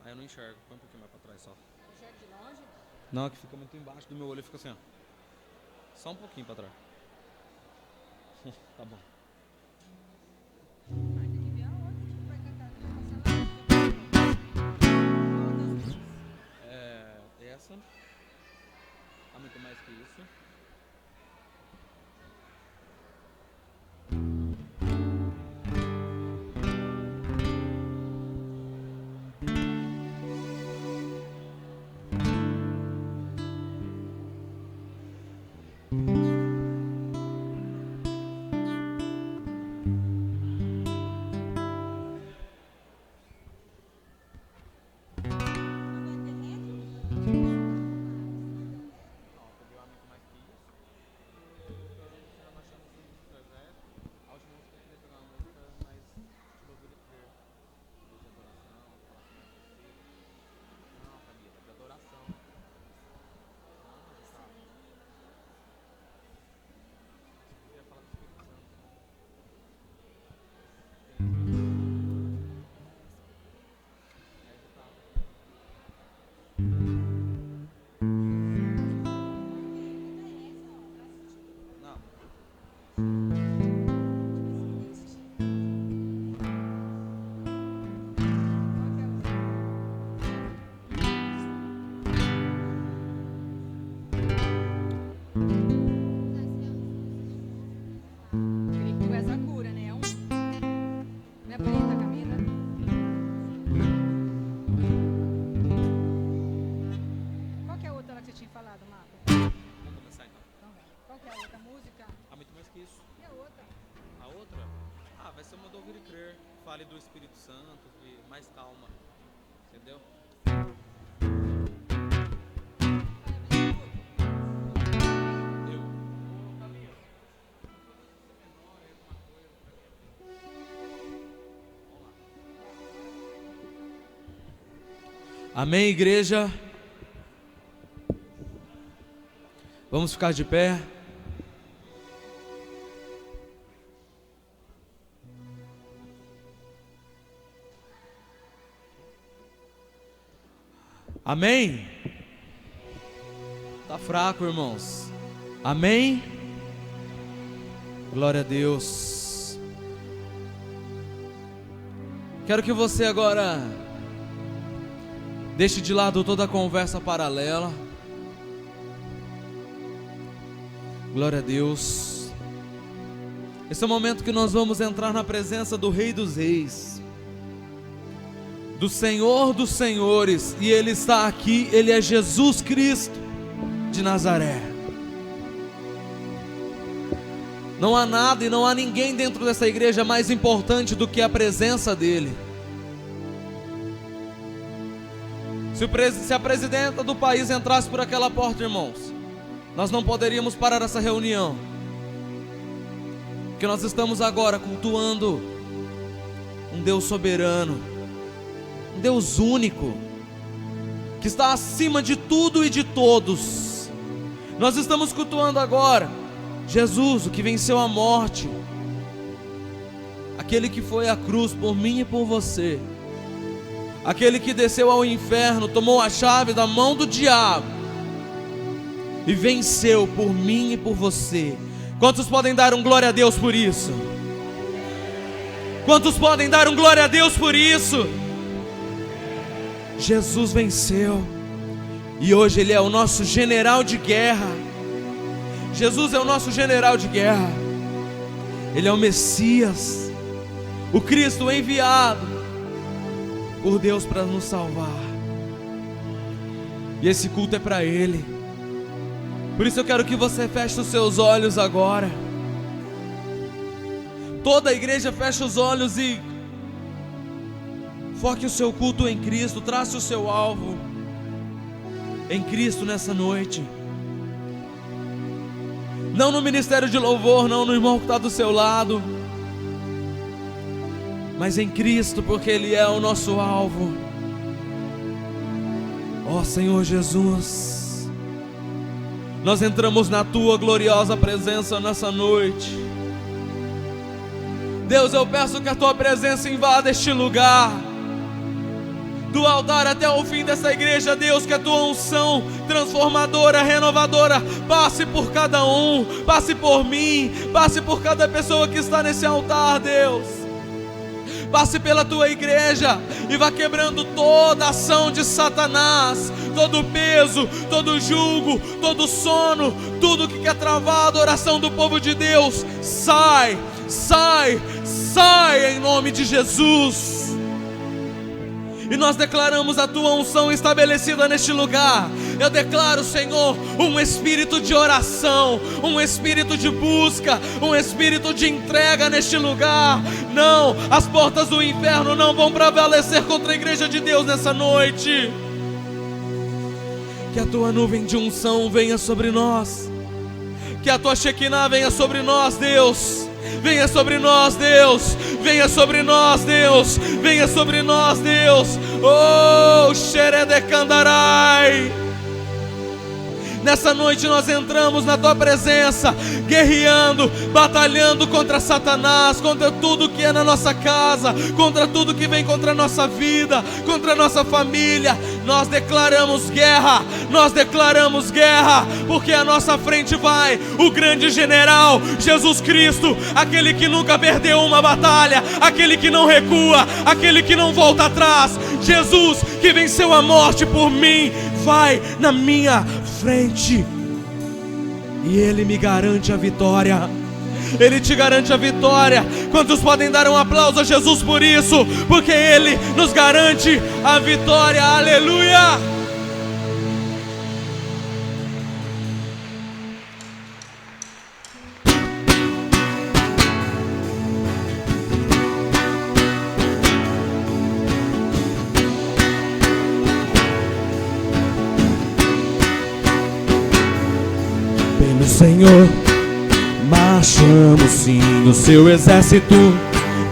Aí eu não enxergo. Põe um pouquinho mais pra trás só. Enxerga de longe? Não, aqui fica muito embaixo do meu olho, fica assim, ó. Só um pouquinho pra trás. Tá bom. Aí tem que ver a outra que vai cantar. Essa. Há muito mais que isso. Creio que tu és a cura, né? Não é bonita, Camila? Qual que é a outra lá que você tinha falado, Marco? Vamos começar então. Então, qual que é a outra música? Há muito mais que isso. E a outra? A outra? Vai ser uma do Ouvir e Crer. Fale do Espírito Santo, de mais calma. Entendeu? Amém, igreja? Vamos ficar de pé. Amém? Tá fraco, irmãos. Amém? Glória a Deus. Quero que você agora deixe de lado toda a conversa paralela. Glória a Deus. Esse é o momento que nós vamos entrar na presença do Rei dos Reis, do Senhor dos Senhores, e Ele está aqui. Ele é Jesus Cristo de Nazaré. Não há nada e não há ninguém dentro dessa igreja mais importante do que a presença dEle. Se a presidenta do país entrasse por aquela porta, irmãos, nós não poderíamos parar essa reunião, porque nós estamos agora cultuando um Deus soberano, um Deus único, que está acima de tudo e de todos. Nós estamos cultuando agora Jesus, o que venceu a morte, aquele que foi à cruz por mim e por você, aquele que desceu ao inferno, tomou a chave da mão do diabo e venceu por mim e por você. Quantos podem dar um glória a Deus por isso? Quantos podem dar um glória a Deus por isso? Jesus venceu, e hoje Ele é o nosso general de guerra. Jesus é o nosso general de guerra. Ele é o Messias, o Cristo enviado por Deus para nos salvar. E esse culto é para Ele. Por isso eu quero que você feche os seus olhos agora. Toda a igreja feche os olhos e foque o seu culto em Cristo. Trace o seu alvo em Cristo nessa noite. Não no ministério de louvor, não no irmão que está do seu lado, mas em Cristo, porque Ele é o nosso alvo. Ó Senhor Jesus, nós entramos na Tua gloriosa presença nessa noite. Deus, eu peço que a Tua presença invada este lugar. do altar até o fim dessa igreja, Deus, que a tua unção transformadora, renovadora, passe por cada um, passe por mim, passe por cada pessoa que está nesse altar, Deus. Passe pela tua igreja e vá quebrando toda a ação de Satanás, todo peso, todo jugo, todo sono, tudo que quer travar a adoração do povo de Deus. Sai, sai, sai em nome de Jesus. E nós declaramos a tua unção estabelecida neste lugar. Eu declaro, Senhor, um espírito de oração, um espírito de busca, um espírito de entrega neste lugar. Não, as portas do inferno não vão prevalecer contra a igreja de Deus nessa noite. Que a tua nuvem de unção venha sobre nós, que a tua Shekinah venha sobre nós, Deus. Venha sobre nós, Deus. Venha sobre nós, Deus. Venha sobre nós, Deus. Oh, Xeredecandarai. Nessa noite nós entramos na tua presença, guerreando, batalhando contra Satanás, contra tudo que é na nossa casa, contra tudo que vem contra a nossa vida, contra a nossa família. Nós declaramos guerra, porque à nossa frente vai o grande general, Jesus Cristo, aquele que nunca perdeu uma batalha, aquele que não recua, aquele que não volta atrás. Jesus que venceu a morte por mim, vai na minha frente, e Ele me garante a vitória. Ele te garante a vitória. Quantos podem dar um aplauso a Jesus por isso? Porque Ele nos garante a vitória. Aleluia! Senhor, marchamos sim, o seu exército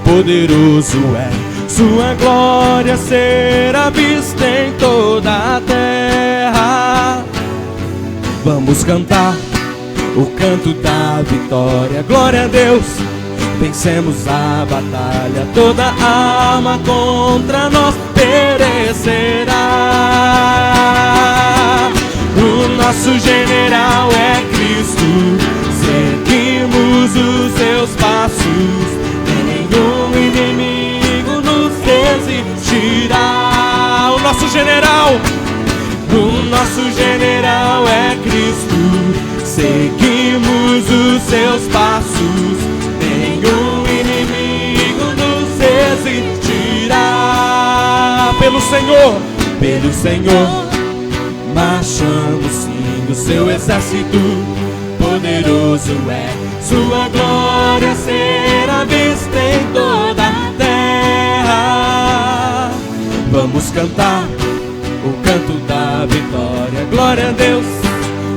poderoso é. Sua glória será vista em toda a terra. Vamos cantar o canto da vitória. Glória a Deus, vencemos a batalha. Toda arma contra nós perecerá. O nosso general é Cristo, seguimos os seus passos, nenhum inimigo nos resistirá. O nosso general é Cristo, seguimos os seus passos, nenhum inimigo nos resistirá. Pelo Senhor, marchamos sim, o seu exército poderoso é. Sua glória será vista em toda a terra. Vamos cantar o canto da vitória. Glória a Deus,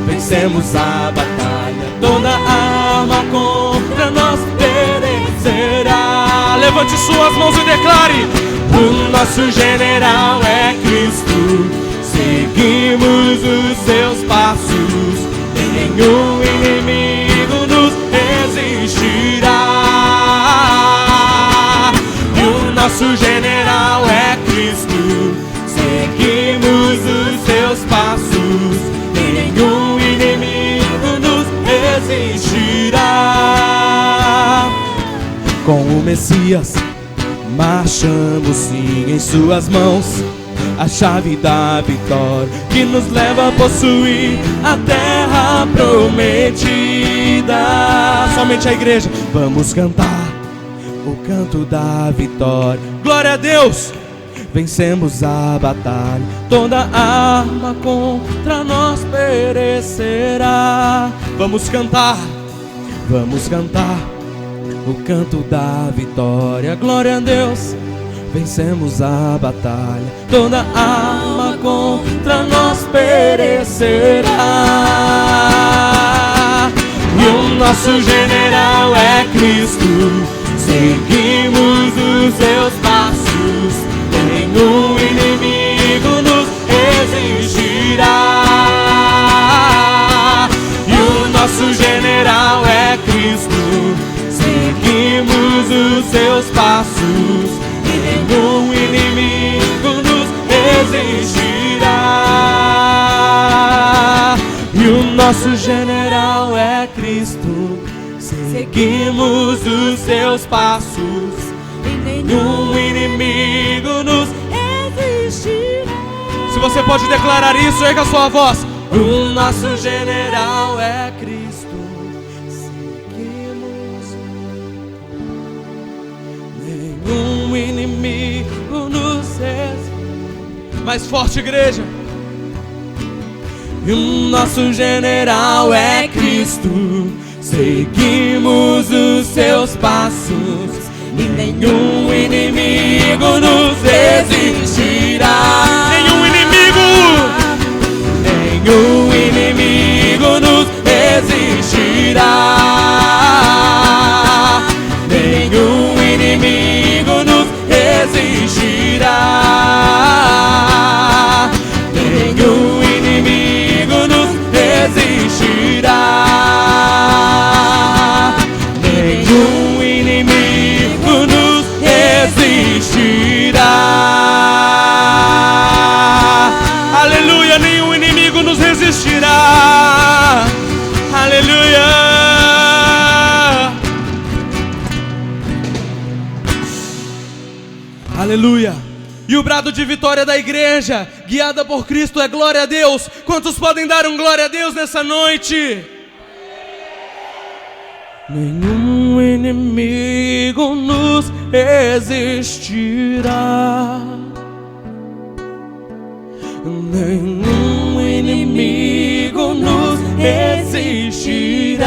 vencemos a batalha. Toda arma contra nós perecerá. Levante suas mãos e declare: o nosso general é Cristo, seguimos os seus passos, nenhum inimigo nos resistirá. E o nosso general é Cristo, seguimos os seus passos, nenhum inimigo nos resistirá. Com o Messias marchamos sim, em suas mãos a chave da vitória que nos leva a possuir a terra prometida. Somente a igreja. Vamos cantar o canto da vitória. Glória a Deus, vencemos a batalha. Toda arma contra nós perecerá. Vamos cantar o canto da vitória. Glória a Deus, vencemos a batalha. Toda arma contra nós perecerá. E o nosso general é Cristo, seguimos os seus passos, nenhum inimigo nos resistirá. E o nosso general é Cristo, seguimos os seus passos, nenhum inimigo nos nosso general é Cristo. Seguimos os seus passos e nenhum inimigo nos resistirá. Se você pode declarar isso, erga a sua voz. O nosso general é Cristo. Seguimos, nenhum inimigo nos resistirá. Mais forte, igreja. E o nosso general é Cristo. Seguimos os seus passos e nenhum inimigo nos resistirá. Nenhum inimigo nos resistirá. Nenhum inimigo nos resistirá. Nenhum inimigo nos resistirá. Nenhum inimigo nos resistirá. Aleluia, nenhum inimigo nos resistirá. Aleluia. Aleluia. E o brado de vitória da igreja, guiada por Cristo, é glória a Deus. Quantos podem dar um glória a Deus nessa noite? Nenhum inimigo nos resistirá. Nenhum inimigo nos resistirá.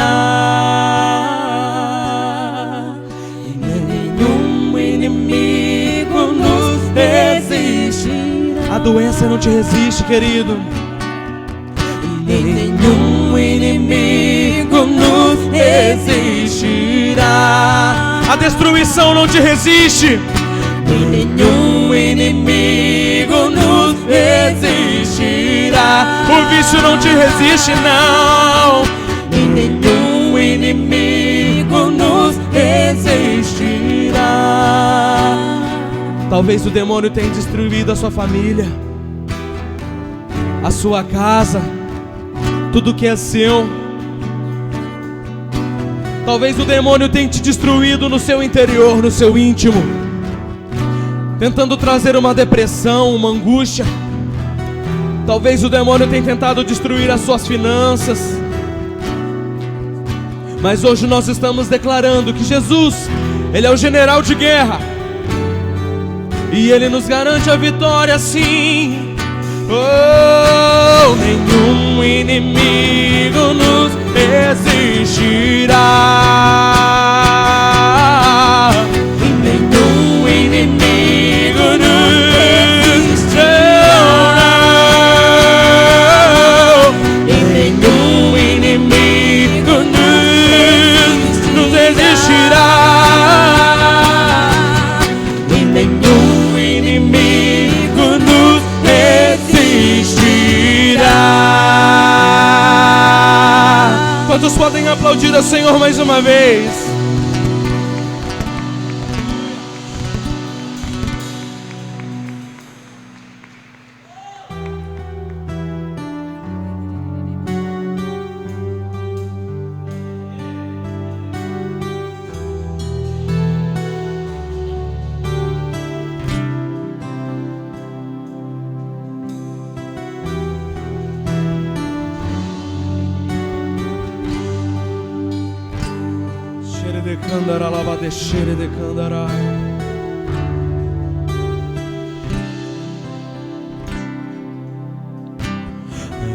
Nenhum inimigo nos resistirá. A doença não te resiste, querido. Nenhum inimigo nos resistirá. A destruição não te resiste. Nenhum inimigo nos resistirá. O vício não te resiste, não. Nenhum inimigo nos resistirá. Talvez o demônio tenha destruído a sua família, a sua casa, tudo que é seu. Talvez o demônio tenha te destruído no seu interior, no seu íntimo, tentando trazer uma depressão, uma angústia. Talvez o demônio tenha tentado destruir as suas finanças. Mas hoje nós estamos declarando que Jesus, Ele é o general de guerra, e Ele nos garante a vitória, sim. Oh, nenhum inimigo nos resistirá. Nenhum inimigo nos resistirá. Nenhum inimigo nos resistirá. E nenhum inimigo nos resistirá. Quantos podem aplaudir ao Senhor mais uma vez?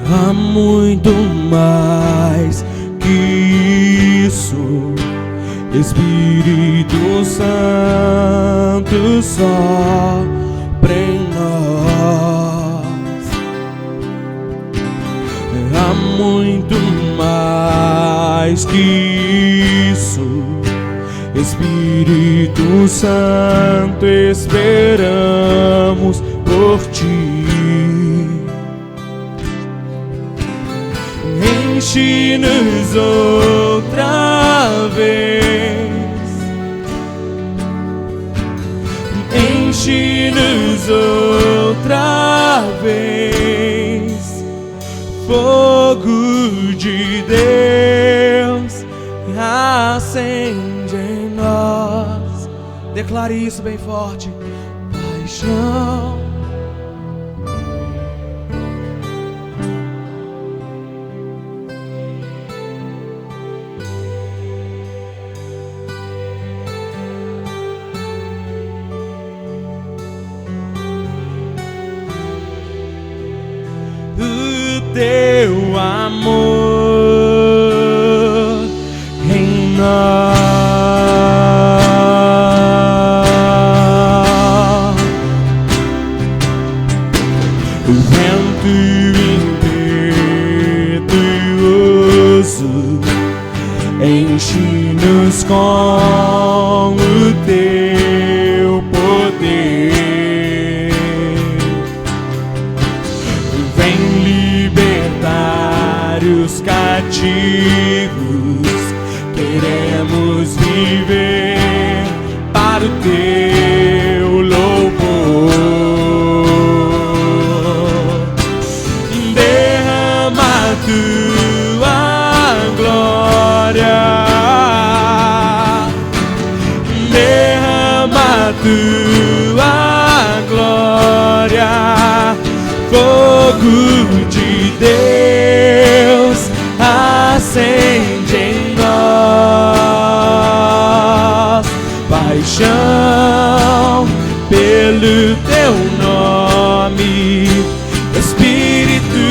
Há muito mais que isso, Espírito Santo sopra em nós. Há muito mais que isso, Espírito Santo, esperamos por ti. Enche-nos outra vez, enche-nos outra vez, fogo de Deus acende em nós. Declare isso bem forte. Paixão. O teu amor em nós, o vento impetuoso enche-nos com o teu poder. Vem libertar os cativos, queremos viver para o teu louvor. Derrama a tua glória, derrama a tua glória. Fogo de Deus acende em nós. Paixão pelo teu nome. Espírito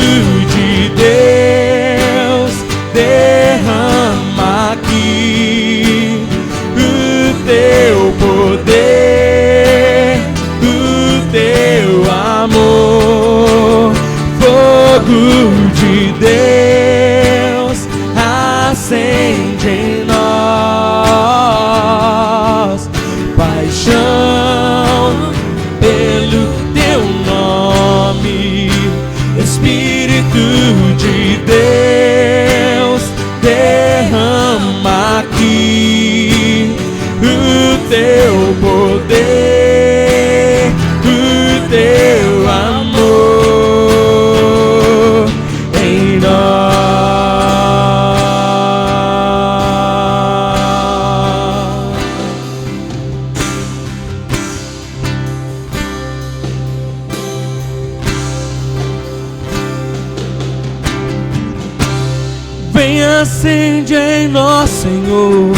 de Deus, derrama aqui o teu poder, o teu amor. Fogo de Deus acende em nós. Paixão pelo teu nome. Espírito de Deus, derrama aqui o teu poder, o teu amor em nós. Vem acende em nós, Senhor.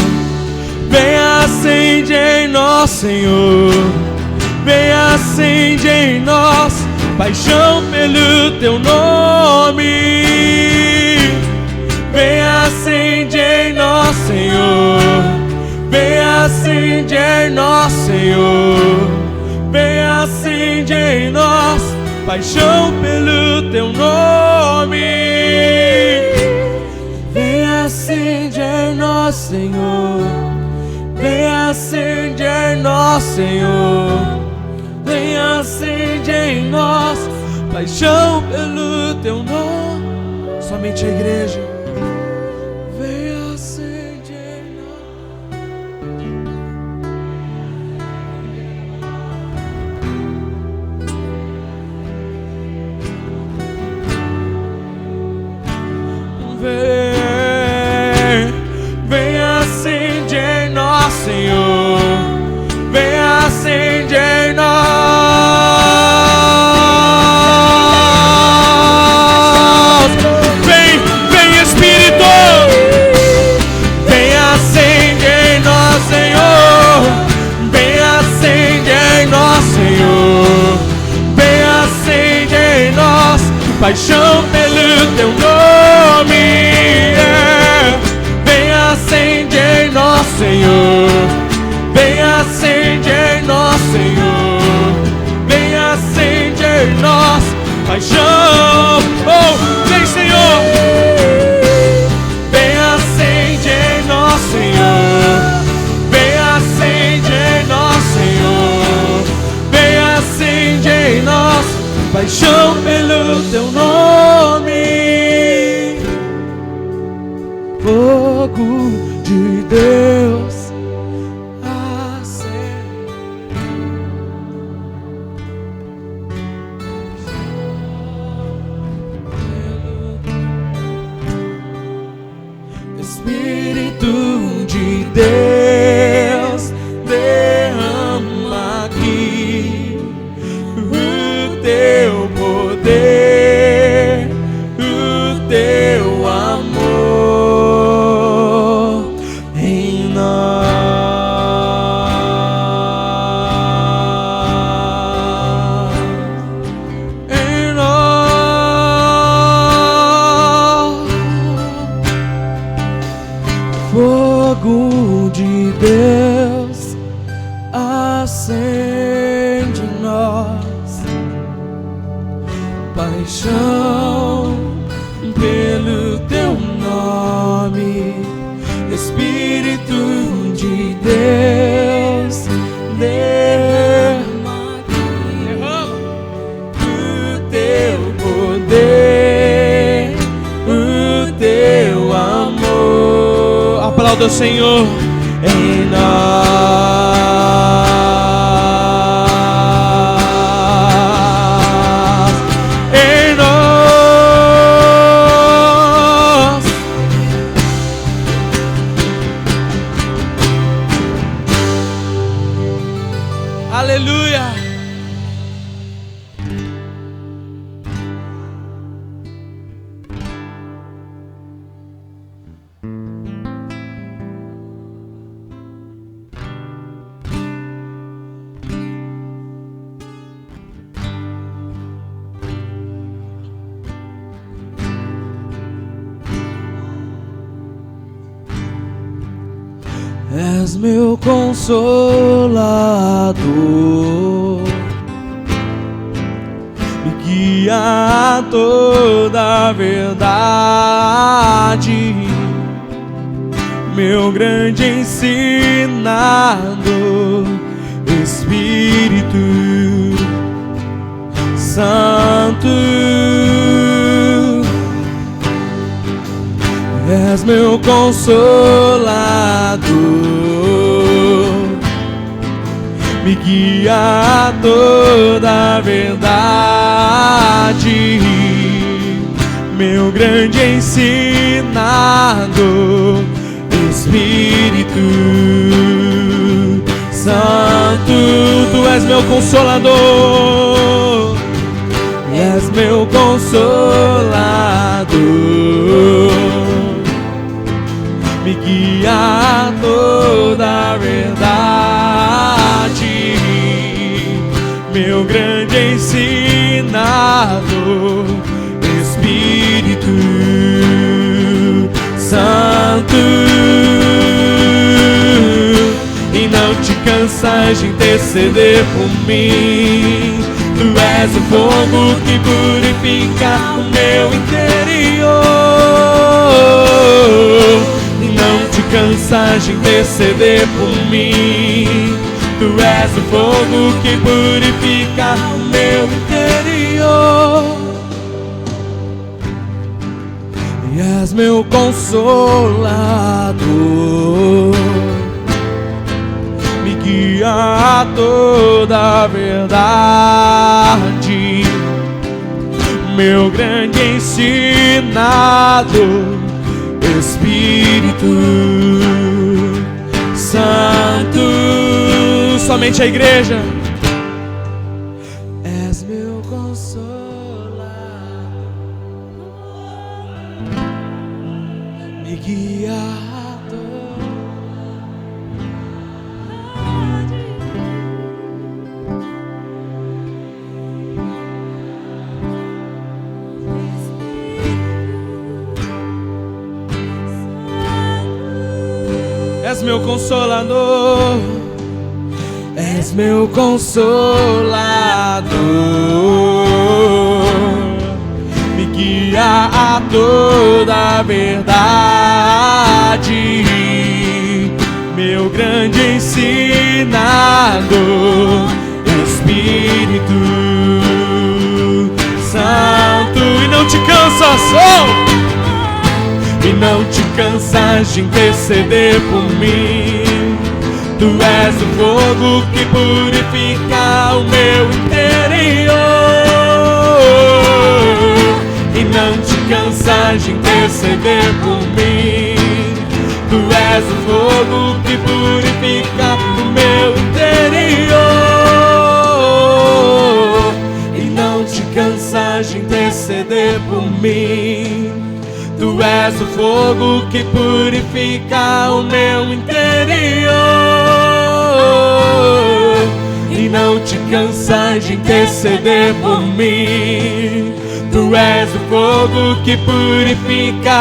Vem acende em nós, Senhor. Vem acende em nós. Paixão pelo teu nome. Vem acende em nós, Senhor. Vem acende em nós, Senhor. Vem acende em nós. Paixão pelo teu nome. Vem acende em nós, Senhor. Vem acende em nós, Senhor. Vem acende em nós. Paixão pelo teu nome. Somente a igreja. Vem acende em nós. Vem acende em nós, Senhor. Vem acende em nós. Vem Espírito. Vem acende em nós, Senhor. Vem acende em nós, Senhor. Vem acende em nós. Paixão pelo teu nome. Vem acende em nós, Senhor. Vem acende em nós, Senhor. Vem acende em nós. Paixão. Oh, vem, Senhor. Vem acende em nós, Senhor. Vem acende em nós, Senhor. Vem acende em nós. Paixão pelo teu nome. Fogo de Deus acende. paixão pelo teu nome, Espírito de Deus, derrama o teu poder, o teu amor. Aplauda o Senhor em nós. Aleluia! És meu consolador, me guia a toda a verdade, meu grande ensinador, Espírito Santo. És meu consolador, me guia a toda a verdade, meu grande ensinador, Espírito Santo. Tu és meu consolador, és meu consolador, me guia a toda a verdade, meu grande ensinador, Espírito Santo. E não te cansas de interceder por mim, tu és o fogo que purifica o meu interior. Não te cansas de interceder por mim, tu és o fogo que purifica o meu interior. E és meu consolador, me guia a toda a verdade, meu grande ensinador, Espírito Santo. Somente a igreja. És meu consolador, me guia a És meu consolador, és meu consolador, me guia a toda a verdade, meu grande ensinador, Espírito Santo. E não te cansas, e não te cansas de interceder por mim, tu és o fogo que purifica o meu interior. E não te cansas de interceder por mim, tu és o fogo que purifica o meu interior. E não te cansas de interceder por mim, tu és o fogo que purifica o meu interior. E não te cansas de interceder por mim, tu és o fogo que purifica.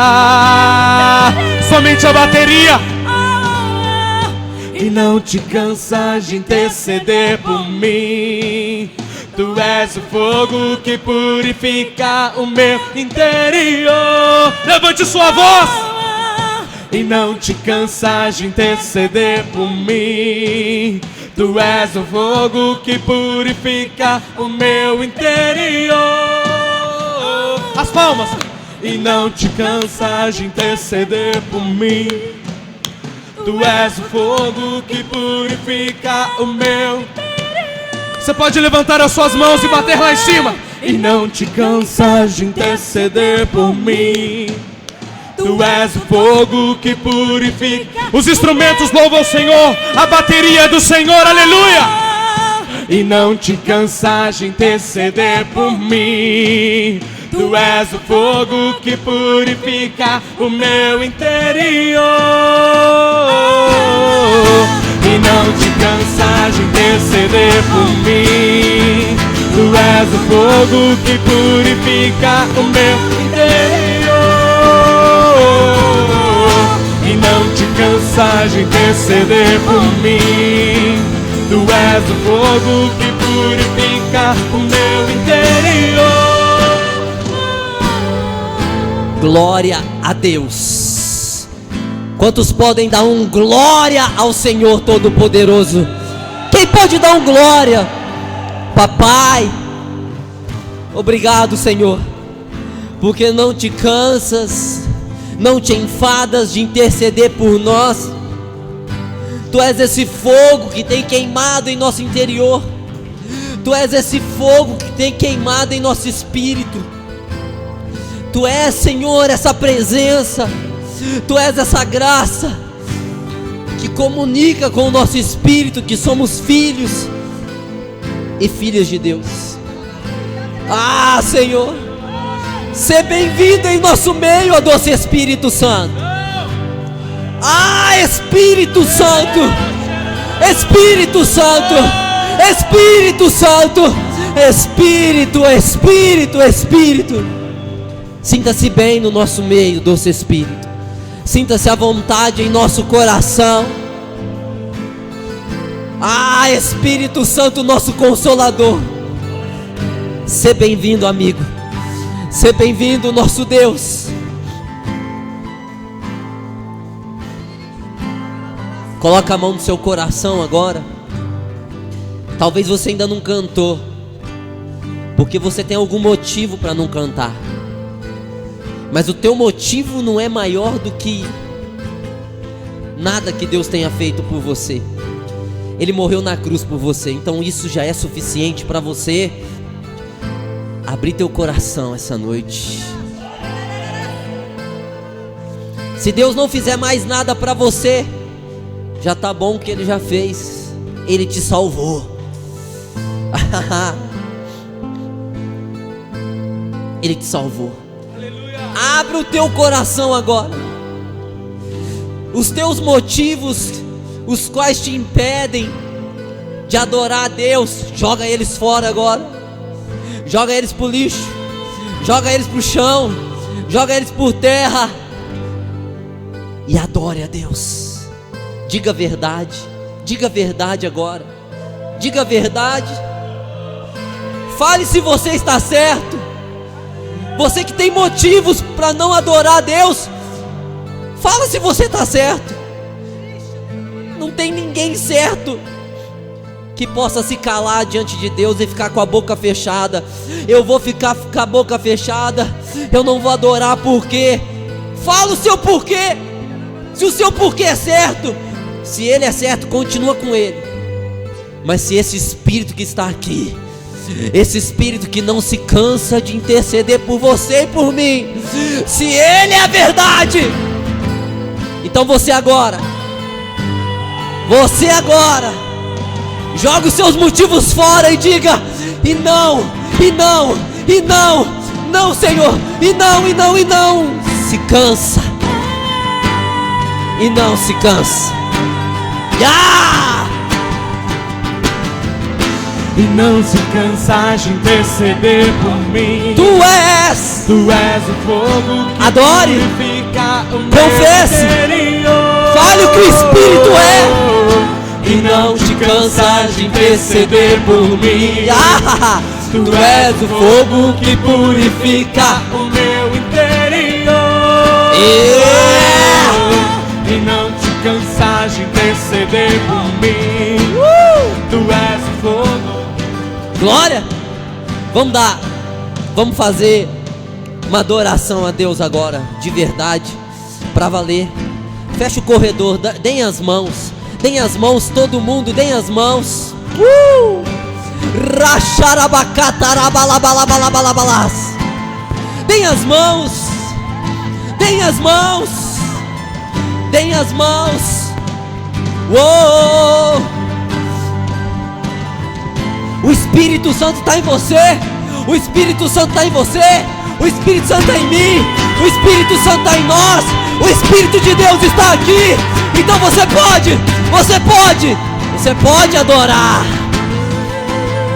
Somente a bateria. E não te cansas de interceder por mim, Tu és o fogo que purifica o meu interior. Levante sua voz e não te cansas de interceder por mim. Tu és o fogo que purifica o meu interior. As palmas. E não te cansas de interceder por mim. Tu és o fogo que purifica o meu interior. Você pode levantar as suas mãos e bater lá em cima. E não te cansas de interceder por mim. Tu és o fogo que purifica. Os instrumentos louvam o Senhor. A bateria é do Senhor, aleluia. E não te cansas de interceder por mim. Tu és o fogo que purifica o meu interior. E não te cansas de interceder por mim. Tu és o fogo que purifica o meu interior. E não te cansas de interceder por mim. Tu és o fogo que purifica o meu interior. Glória a Deus. Quantos podem dar um glória ao Senhor Todo-Poderoso? Quem pode dar um glória? Papai, obrigado, Senhor, porque não te cansas, não te enfadas de interceder por nós. Tu és esse fogo que tem queimado em nosso interior. Tu és esse fogo que tem queimado em nosso espírito. Tu és, Senhor, essa presença. Tu és essa graça que comunica com o nosso espírito que somos filhos e filhas de Deus. Ah, Senhor, seja bem-vindo em nosso meio, ó doce Espírito Santo. Ah, Espírito Santo, Espírito Santo, Espírito Santo, Espírito, Espírito, Espírito. Sinta-se bem no nosso meio, doce Espírito. Sinta-se à vontade em nosso coração. Ah, Espírito Santo, nosso Consolador. Seja bem-vindo, amigo. Seja bem-vindo, nosso Deus. Coloca a mão no seu coração agora. Talvez você ainda não cantou, porque você tem algum motivo para não cantar. Mas o teu motivo não é maior do que nada que Deus tenha feito por você. Ele morreu na cruz por você. Então isso já é suficiente para você abrir teu coração essa noite. Se Deus não fizer mais nada para você, já tá bom o que Ele já fez. Ele te salvou. Ele te salvou. Abre o teu coração agora. Os teus motivos, os quais te impedem de adorar a Deus, joga eles fora agora. Joga eles pro lixo. Joga eles pro chão. Joga eles por terra. E adore a Deus. Diga a verdade. Diga a verdade agora. Diga a verdade. Fale se você está certo. Você que tem motivos para não adorar a Deus, fala se você está certo. Não tem ninguém certo que possa se calar diante de Deus e ficar com a boca fechada. Eu vou ficar com a boca fechada, eu não vou adorar porque. Fala o seu porquê. Se o seu porquê é certo, se ele é certo, continua com ele. Mas se esse Espírito que está aqui, esse Espírito que não se cansa de interceder por você e por mim, se Ele é a verdade, então você agora, joga os seus motivos fora e diga: e não, e não, e não, não, Senhor, e não, e não, e não. Se cansa, e não se cansa. E não se cansas de interceder por mim. Tu és o fogo que adore, purifica o meu confesse, interior. fale o que o Espírito é. e não te cansas de interceder por mim. Ah, tu és o fogo que purifica o meu interior. E não te cansas de interceder por mim. Tu és o fogo. Glória! Vamos fazer uma adoração a Deus agora, de verdade, pra valer. Fecha o corredor, deem as mãos, todo mundo, deem as mãos. Racharabacatarabalabalabalabalabalas. Deem as mãos, deem as mãos, deem as mãos. Uou! O Espírito Santo está em você, o Espírito Santo está em você, o Espírito Santo está em mim, o Espírito Santo está em nós, o Espírito de Deus está aqui. Então você pode adorar,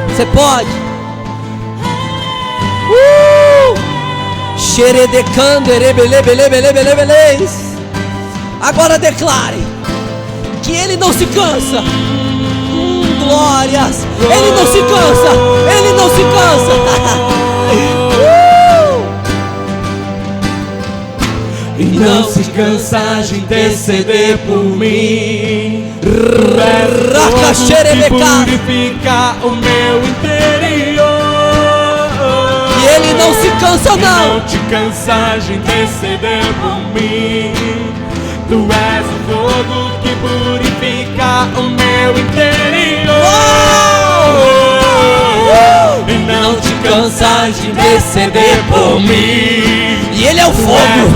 você pode. Xeredecando, erebelebelebelebelebeles. Agora declare que Ele não se cansa. Glórias, Ele não se cansa, Ele não se cansa. E não se cansa de interceder por mim. Que purifica o meu interior. E Ele não se cansa não. Não te cansa de interceder por mim. Tu és o fogo que purifica o meu interior. E não te cansas de interceder por mim. E Ele é o fogo,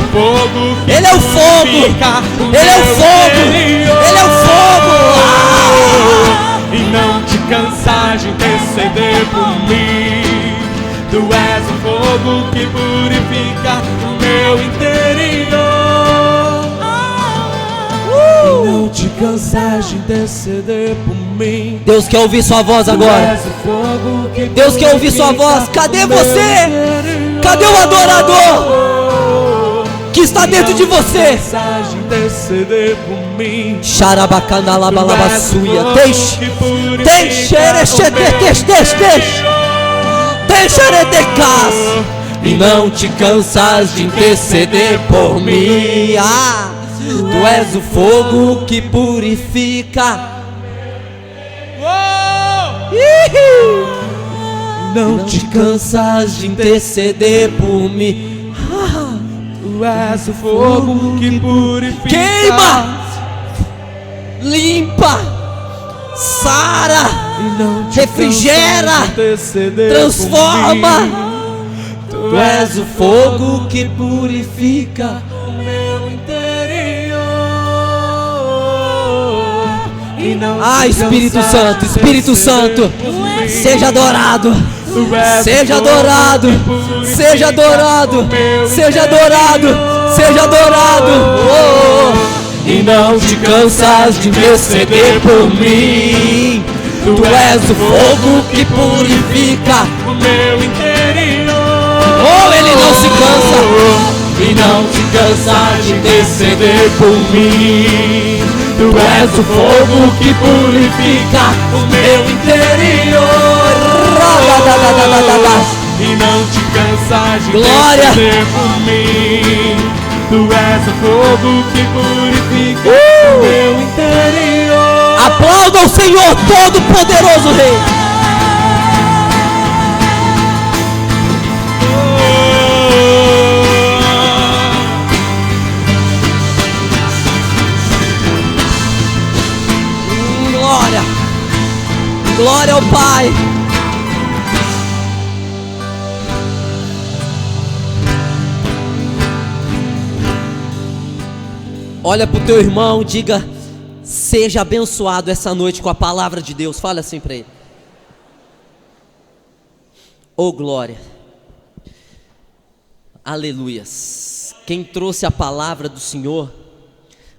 Ele é o fogo, Ele é o fogo, Ele é o fogo. E não te cansas de interceder por mim. Tu és o fogo que purifica o meu interior. E não te cansas de interceder por mim. Deus quer ouvir sua voz agora. Deus quer ouvir sua voz. Cadê você? Cadê o adorador que está dentro de você? Xarabacandalabalabassuia. Deixe e não te cansas de interceder por mim. Ah, tu és o fogo que purifica. Não te cansas de interceder por mim. Tu és o fogo que purifica. Queima, limpa, sara, refrigera, transforma. Tu és o fogo que purifica o meu interior. Ah, Espírito Santo, Espírito Santo, seja adorado. Seja adorado, seja adorado, seja adorado, seja adorado. E não te cansas de interceder por mim. Tu és o fogo que purifica o meu interior. Oh, Ele não se cansa. E não te cansas de interceder por mim. Tu és o fogo que purifica o meu interior. E não te cansas de interceder por mim. Tu és o fogo que purifica o meu interior. Aplauda o Senhor Todo-Poderoso Rei. Glória, glória ao Pai. Olha para o teu irmão, diga: seja abençoado essa noite com a palavra de Deus. Fala assim para ele. Oh glória, aleluias. Quem trouxe a palavra do Senhor,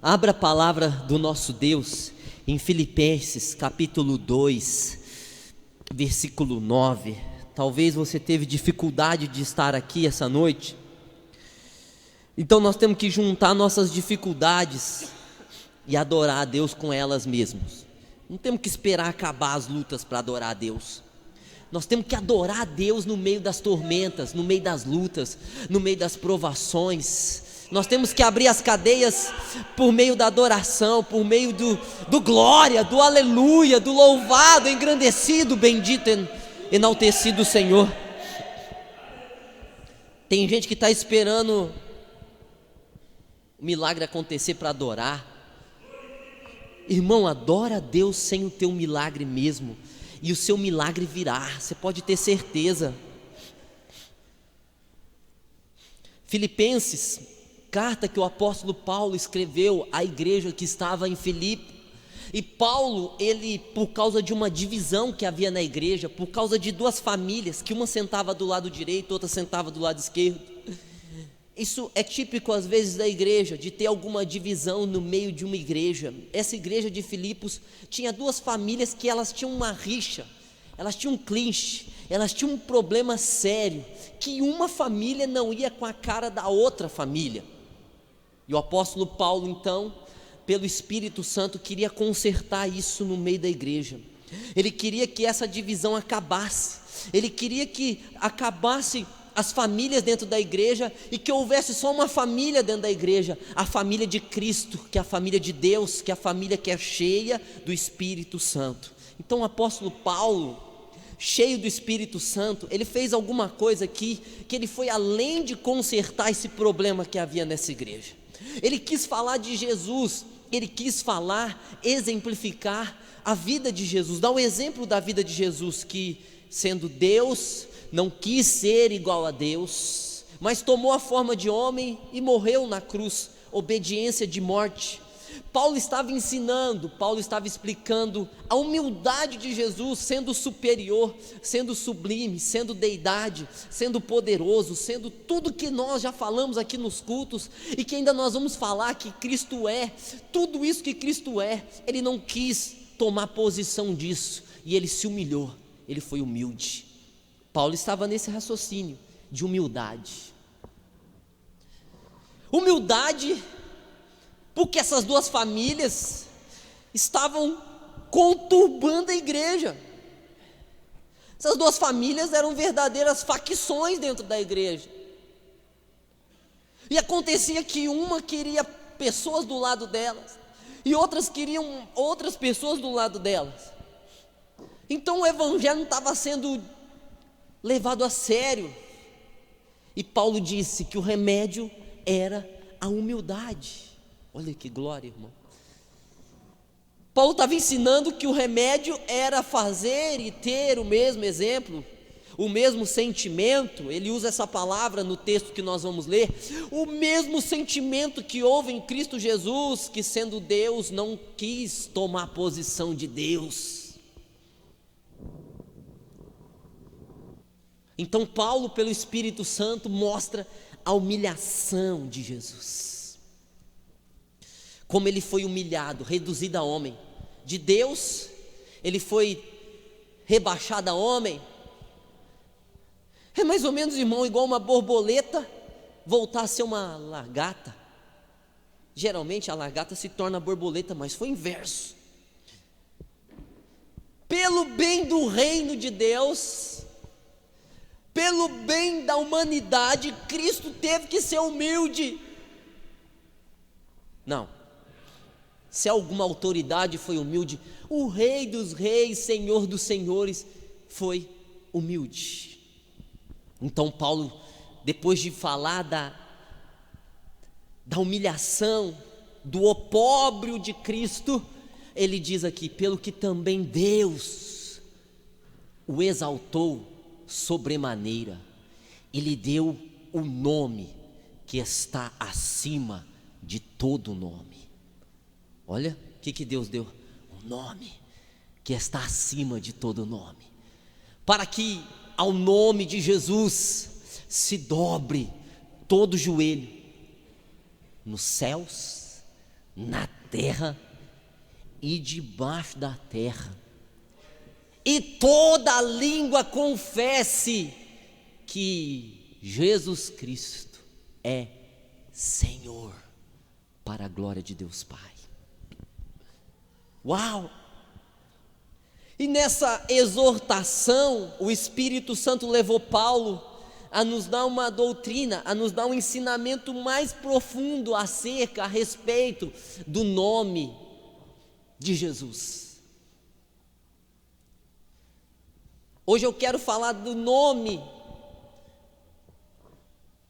abra a palavra do nosso Deus em Filipenses capítulo 2, versículo 9. Talvez você teve dificuldade de estar aqui essa noite. Então nós temos que juntar nossas dificuldades e adorar a Deus com elas mesmas. Não temos que esperar acabar as lutas para adorar a Deus. Nós temos que adorar a Deus no meio das tormentas, no meio das lutas, no meio das provações. Nós temos que abrir as cadeias por meio da adoração, por meio do glória, do aleluia, do louvado, engrandecido, bendito, enaltecido o Senhor. Tem gente que está esperando o milagre acontecer para adorar. Irmão, adora a Deus sem o teu milagre mesmo, e o seu milagre virá, você pode ter certeza. Filipenses, carta que o apóstolo Paulo escreveu à igreja que estava em Filipe. E Paulo, ele, por causa de uma divisão que havia na igreja, por causa de duas famílias, que uma sentava do lado direito, outra sentava do lado esquerdo. Isso é típico às vezes da igreja, de ter alguma divisão no meio de uma igreja. Essa igreja de Filipos tinha duas famílias que elas tinham uma rixa, elas tinham um clinch, elas tinham um problema sério, que uma família não ia com a cara da outra família. E o apóstolo Paulo, então, pelo Espírito Santo, queria consertar isso no meio da igreja. Ele queria que essa divisão acabasse, ele queria que acabasse as famílias dentro da igreja, e que houvesse só uma família dentro da igreja, a família de Cristo, que é a família de Deus, que é a família que é cheia do Espírito Santo. Então o apóstolo Paulo, cheio do Espírito Santo, ele fez alguma coisa aqui, que ele foi além de consertar esse problema que havia nessa igreja. Ele quis falar de Jesus, ele quis falar, exemplificar a vida de Jesus, dar o exemplo da vida de Jesus, que sendo Deus, não quis ser igual a Deus, mas tomou a forma de homem e morreu na cruz, obediência de morte. Paulo estava ensinando, Paulo estava explicando a humildade de Jesus, sendo superior, sendo sublime, sendo deidade, sendo poderoso, sendo tudo que nós já falamos aqui nos cultos, e que ainda nós vamos falar que Cristo é, tudo isso que Cristo é. Ele não quis tomar posição disso, e ele se humilhou, ele foi humilde. Paulo estava nesse raciocínio de humildade. Humildade, porque essas duas famílias estavam conturbando a igreja. Essas duas famílias eram verdadeiras facções dentro da igreja. E acontecia que uma queria pessoas do lado delas, e outras queriam outras pessoas do lado delas. Então o evangelho não estava sendo levado a sério. E Paulo disse que o remédio era a humildade. Olha que glória, irmão. Paulo estava ensinando que o remédio era fazer e ter o mesmo exemplo, o mesmo sentimento. Ele usa essa palavra no texto que nós vamos ler, o mesmo sentimento que houve em Cristo Jesus, que sendo Deus não quis tomar a posição de Deus. Então Paulo, pelo Espírito Santo, mostra a humilhação de Jesus, como ele foi humilhado, reduzido a homem. De Deus, ele foi rebaixado a homem. É mais ou menos, irmão, igual uma borboleta voltar a ser uma lagarta. Geralmente a lagarta se torna borboleta, mas foi inverso. Pelo bem do reino de Deus, pelo bem da humanidade, Cristo teve que ser humilde. Não, se alguma autoridade foi humilde, o Rei dos Reis, Senhor dos Senhores, foi humilde. Então Paulo, depois de falar da humilhação, do opróbrio de Cristo, ele diz aqui, pelo que também Deus o exaltou sobremaneira, ele deu o nome que está acima de todo nome. Olha o que Deus deu, um nome que está acima de todo nome, para que ao nome de Jesus se dobre todo joelho, nos céus, na terra e debaixo da terra, e toda língua confesse que Jesus Cristo é Senhor, para a glória de Deus Pai. Uau! E nessa exortação, o Espírito Santo levou Paulo a nos dar uma doutrina, a nos dar um ensinamento mais profundo a respeito do nome de Jesus. Hoje eu quero falar do nome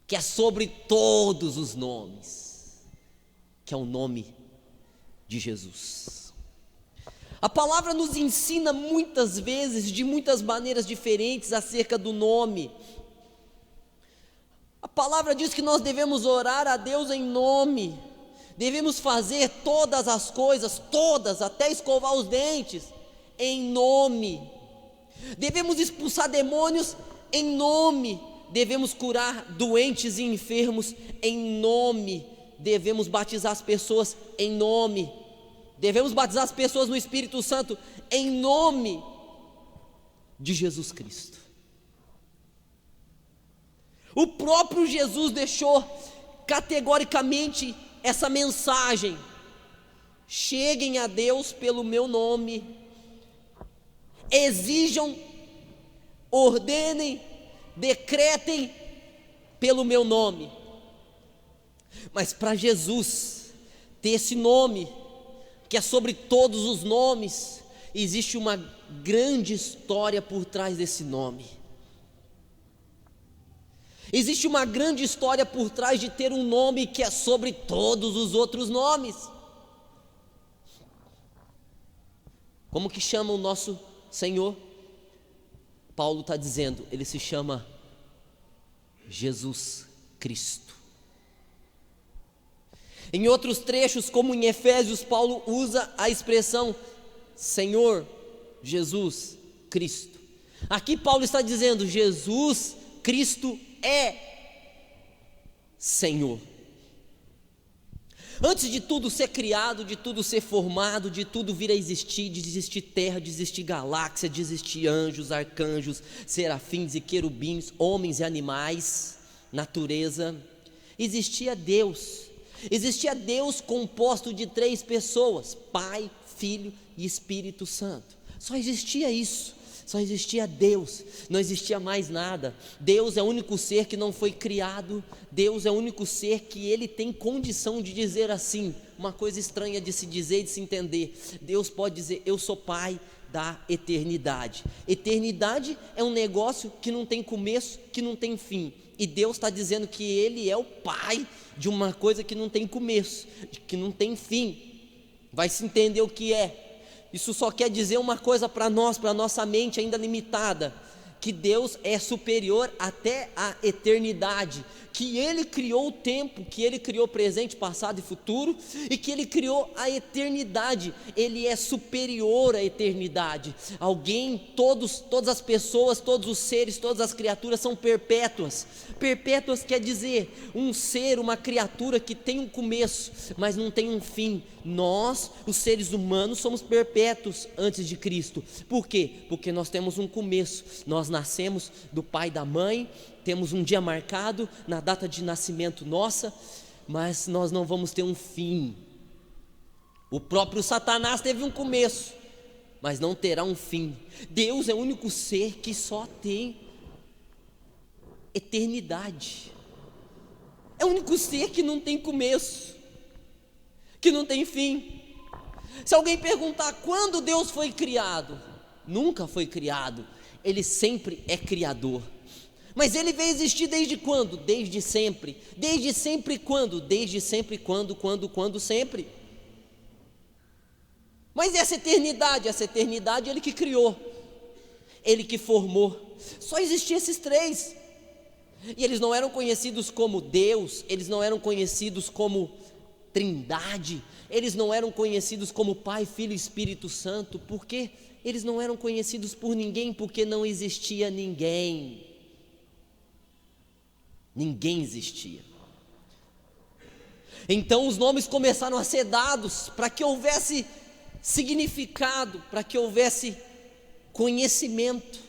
que é sobre todos os nomes, que é o nome de Jesus. A palavra nos ensina muitas vezes, de muitas maneiras diferentes, acerca do nome. A palavra diz que nós devemos orar a Deus em nome, devemos fazer todas as coisas, todas, até escovar os dentes, em nome. Devemos expulsar demônios em nome, devemos curar doentes e enfermos em nome, devemos batizar as pessoas em nome, devemos batizar as pessoas no Espírito Santo em nome de Jesus Cristo. O próprio Jesus deixou categoricamente essa mensagem: cheguem a Deus pelo meu nome, exijam, ordenem, decretem pelo meu nome. Mas para Jesus ter esse nome, que é sobre todos os nomes, existe uma grande história por trás desse nome. Existe uma grande história por trás de ter um nome que é sobre todos os outros nomes. Como que chama o nosso Senhor? Paulo está dizendo, ele se chama Jesus Cristo. Em outros trechos, como em Efésios, Paulo usa a expressão Senhor Jesus Cristo. Aqui Paulo está dizendo, Jesus Cristo é Senhor. Antes de tudo ser criado, de tudo ser formado, de tudo vir a existir, de existir terra, de existir galáxia, de existir anjos, arcanjos, serafins e querubins, homens e animais, natureza, existia Deus. Existia Deus composto de 3 pessoas: Pai, Filho e Espírito Santo. Só existia isso. Só existia Deus, não existia mais nada. Deus é o único ser que não foi criado. Deus é o único ser que ele tem condição de dizer assim, uma coisa estranha de se dizer e de se entender. Deus pode dizer, eu sou Pai da eternidade. Eternidade é um negócio que não tem começo, que não tem fim. E Deus está dizendo que Ele é o Pai de uma coisa que não tem começo, que não tem fim. Vai se entender o que é. Isso só quer dizer uma coisa para nós, para a nossa mente ainda limitada: que Deus é superior até a eternidade, que Ele criou o tempo, que Ele criou presente, passado e futuro, e que Ele criou a eternidade. Ele é superior à eternidade. Todas as pessoas, todos os seres, todas as criaturas são perpétuas. Perpétuas quer dizer um ser, uma criatura que tem um começo, mas não tem um fim. Nós, os seres humanos, somos perpétuos antes de Cristo. Por quê? Porque nós temos um começo. Nós nascemos do pai e da mãe, temos um dia marcado na data de nascimento nossa, mas nós não vamos ter um fim. O próprio Satanás teve um começo, mas não terá um fim. Deus é o único ser que só tem eternidade. É o único ser que não tem começo, que não tem fim. Se alguém perguntar quando Deus foi criado, nunca foi criado. Ele sempre é criador. Mas Ele veio existir desde quando? Desde sempre. Desde sempre quando? Desde sempre quando sempre. Mas essa eternidade Ele que criou, Ele que formou. Só existiam esses 3. E eles não eram conhecidos como Deus, eles não eram conhecidos como Trindade, eles não eram conhecidos como Pai, Filho e Espírito Santo. Por quê? Eles não eram conhecidos por ninguém, porque não existia ninguém. Ninguém existia. Então os nomes começaram a ser dados para que houvesse significado, para que houvesse conhecimento.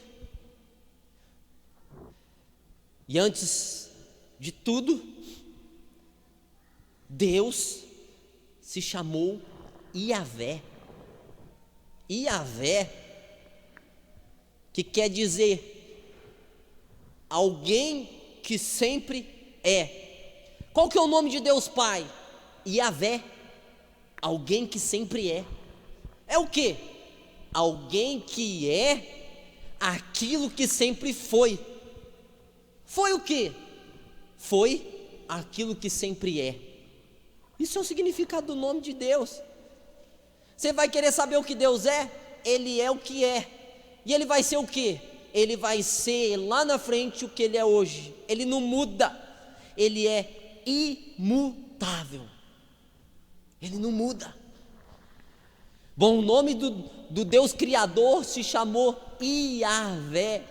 E antes de tudo, Deus se chamou Iavé. Iavé que quer dizer alguém que sempre é. Qual que é o nome de Deus Pai? Yahvé, alguém que sempre é. É o quê? Alguém que é aquilo que sempre foi. Foi o quê? Foi aquilo que sempre é. Isso é o significado do nome de Deus. Você vai querer saber o que Deus é? Ele é o que é. E Ele vai ser o quê? Ele vai ser lá na frente o que Ele é hoje. Ele não muda. Ele é imutável. Ele não muda. Bom, o nome do Deus Criador se chamou Yahvé.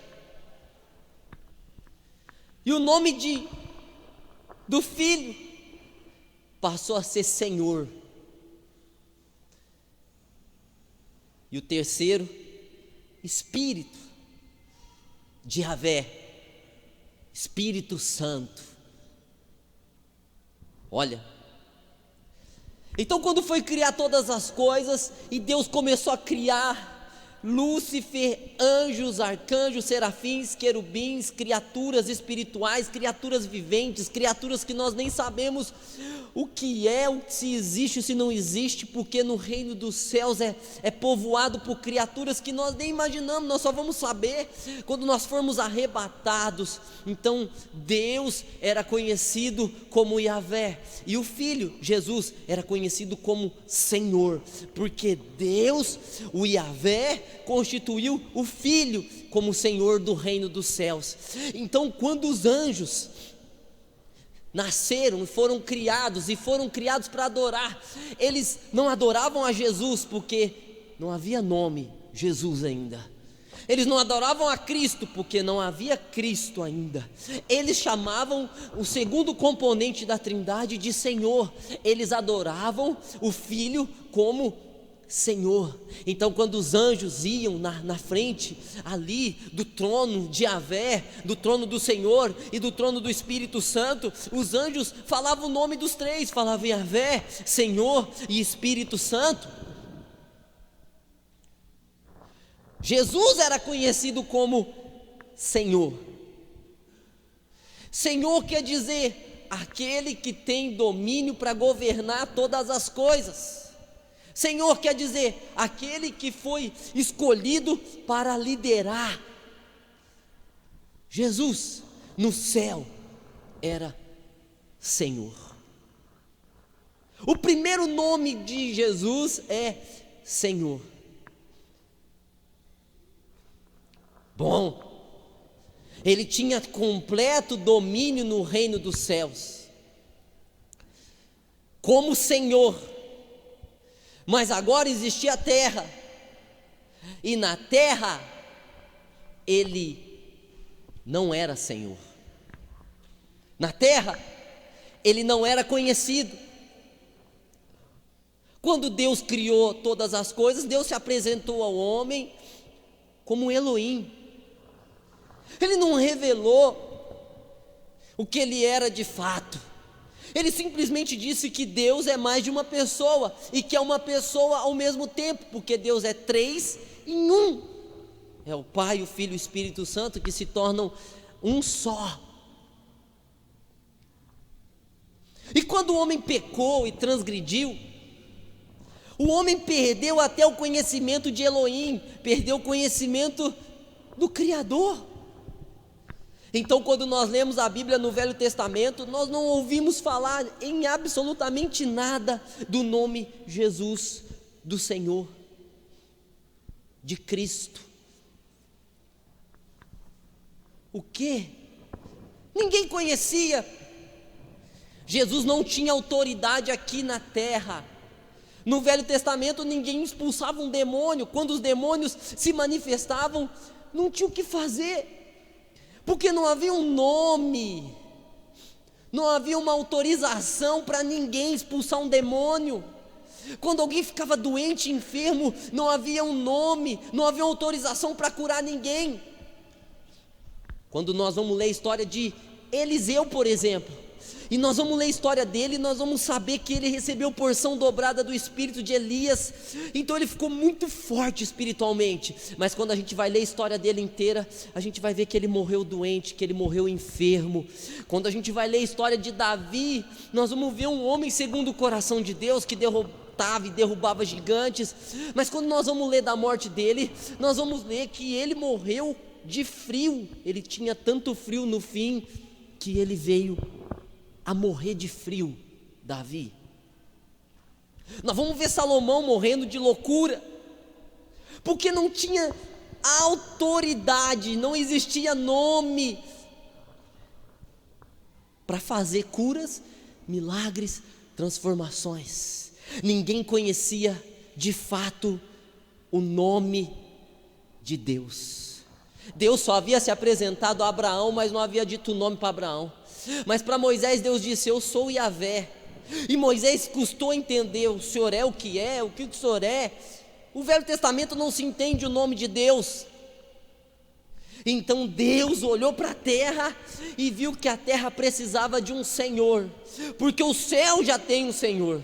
E o nome do Filho passou a ser Senhor. E o terceiro, Espírito de Yahvé, Espírito Santo. Olha, então quando foi criar todas as coisas, e Deus começou a criar Lúcifer, anjos, arcanjos, serafins, querubins, criaturas espirituais, criaturas viventes, criaturas que nós nem sabemos o que é, se existe ou se não existe, porque no reino dos céus é povoado por criaturas que nós nem imaginamos, nós só vamos saber quando nós formos arrebatados. Então Deus era conhecido como Yahvé, e o Filho, Jesus, era conhecido como Senhor, porque Deus, o Yahvé, constituiu o Filho como Senhor do reino dos céus. Então quando os anjos nasceram, foram criados para adorar, eles não adoravam a Jesus porque não havia nome Jesus ainda. Eles não adoravam a Cristo porque não havia Cristo ainda. Eles chamavam o segundo componente da Trindade de Senhor. Eles adoravam o Filho como Senhor. Então quando os anjos iam na frente ali do trono de Yahvé, do trono do Senhor e do trono do Espírito Santo, os anjos falavam o nome dos três, falavam Yahvé, Senhor e Espírito Santo. Jesus era conhecido como Senhor. Senhor quer dizer aquele que tem domínio para governar todas as coisas. Senhor quer dizer aquele que foi escolhido para liderar. Jesus no céu era Senhor. O primeiro nome de Jesus é Senhor. Bom, ele tinha completo domínio no reino dos céus, como Senhor. Mas agora existia a terra, e na terra ele não era Senhor. Na terra ele não era conhecido. Quando Deus criou todas as coisas, Deus se apresentou ao homem como Elohim. Ele não revelou o que ele era de fato. Ele simplesmente disse que Deus é mais de uma pessoa, e que é uma pessoa ao mesmo tempo, porque Deus é três em um. É o Pai, o Filho e o Espírito Santo que se tornam um só. E quando o homem pecou e transgrediu, o homem perdeu até o conhecimento de Elohim, perdeu o conhecimento do Criador. Então quando nós lemos a Bíblia no Velho Testamento, nós não ouvimos falar em absolutamente nada do nome Jesus, do Senhor, de Cristo. O quê? Ninguém conhecia. Jesus não tinha autoridade aqui na terra. No Velho Testamento ninguém expulsava um demônio. Quando os demônios se manifestavam, não tinha o que fazer, porque não havia um nome, não havia uma autorização para ninguém expulsar um demônio. Quando alguém ficava doente, enfermo, não havia um nome, não havia autorização para curar ninguém. Quando nós vamos ler a história de Eliseu, por exemplo, E nós vamos ler a história dele e nós vamos saber que ele recebeu porção dobrada do espírito de Elias. Então ele ficou muito forte espiritualmente. Mas quando a gente vai ler a história dele inteira, a gente vai ver que ele morreu doente, que ele morreu enfermo. Quando a gente vai ler a história de Davi, nós vamos ver um homem segundo o coração de Deus, que derrotava e derrubava gigantes. Mas quando nós vamos ler da morte dele, nós vamos ler que ele morreu de frio. Ele tinha tanto frio no fim que ele veio a morrer de frio, Davi. Nós vamos ver Salomão morrendo de loucura, porque não tinha autoridade, não existia nome para fazer curas, milagres, transformações. Ninguém conhecia de fato o nome de Deus. Deus só havia se apresentado a Abraão, mas não havia dito o nome para Abraão. Mas para Moisés Deus disse: eu sou Yahvé. E Moisés custou entender: o Senhor é o que o Senhor é. O Velho Testamento não se entende o nome de Deus. Então Deus olhou para a terra e viu que a terra precisava de um Senhor, porque o céu já tem um Senhor,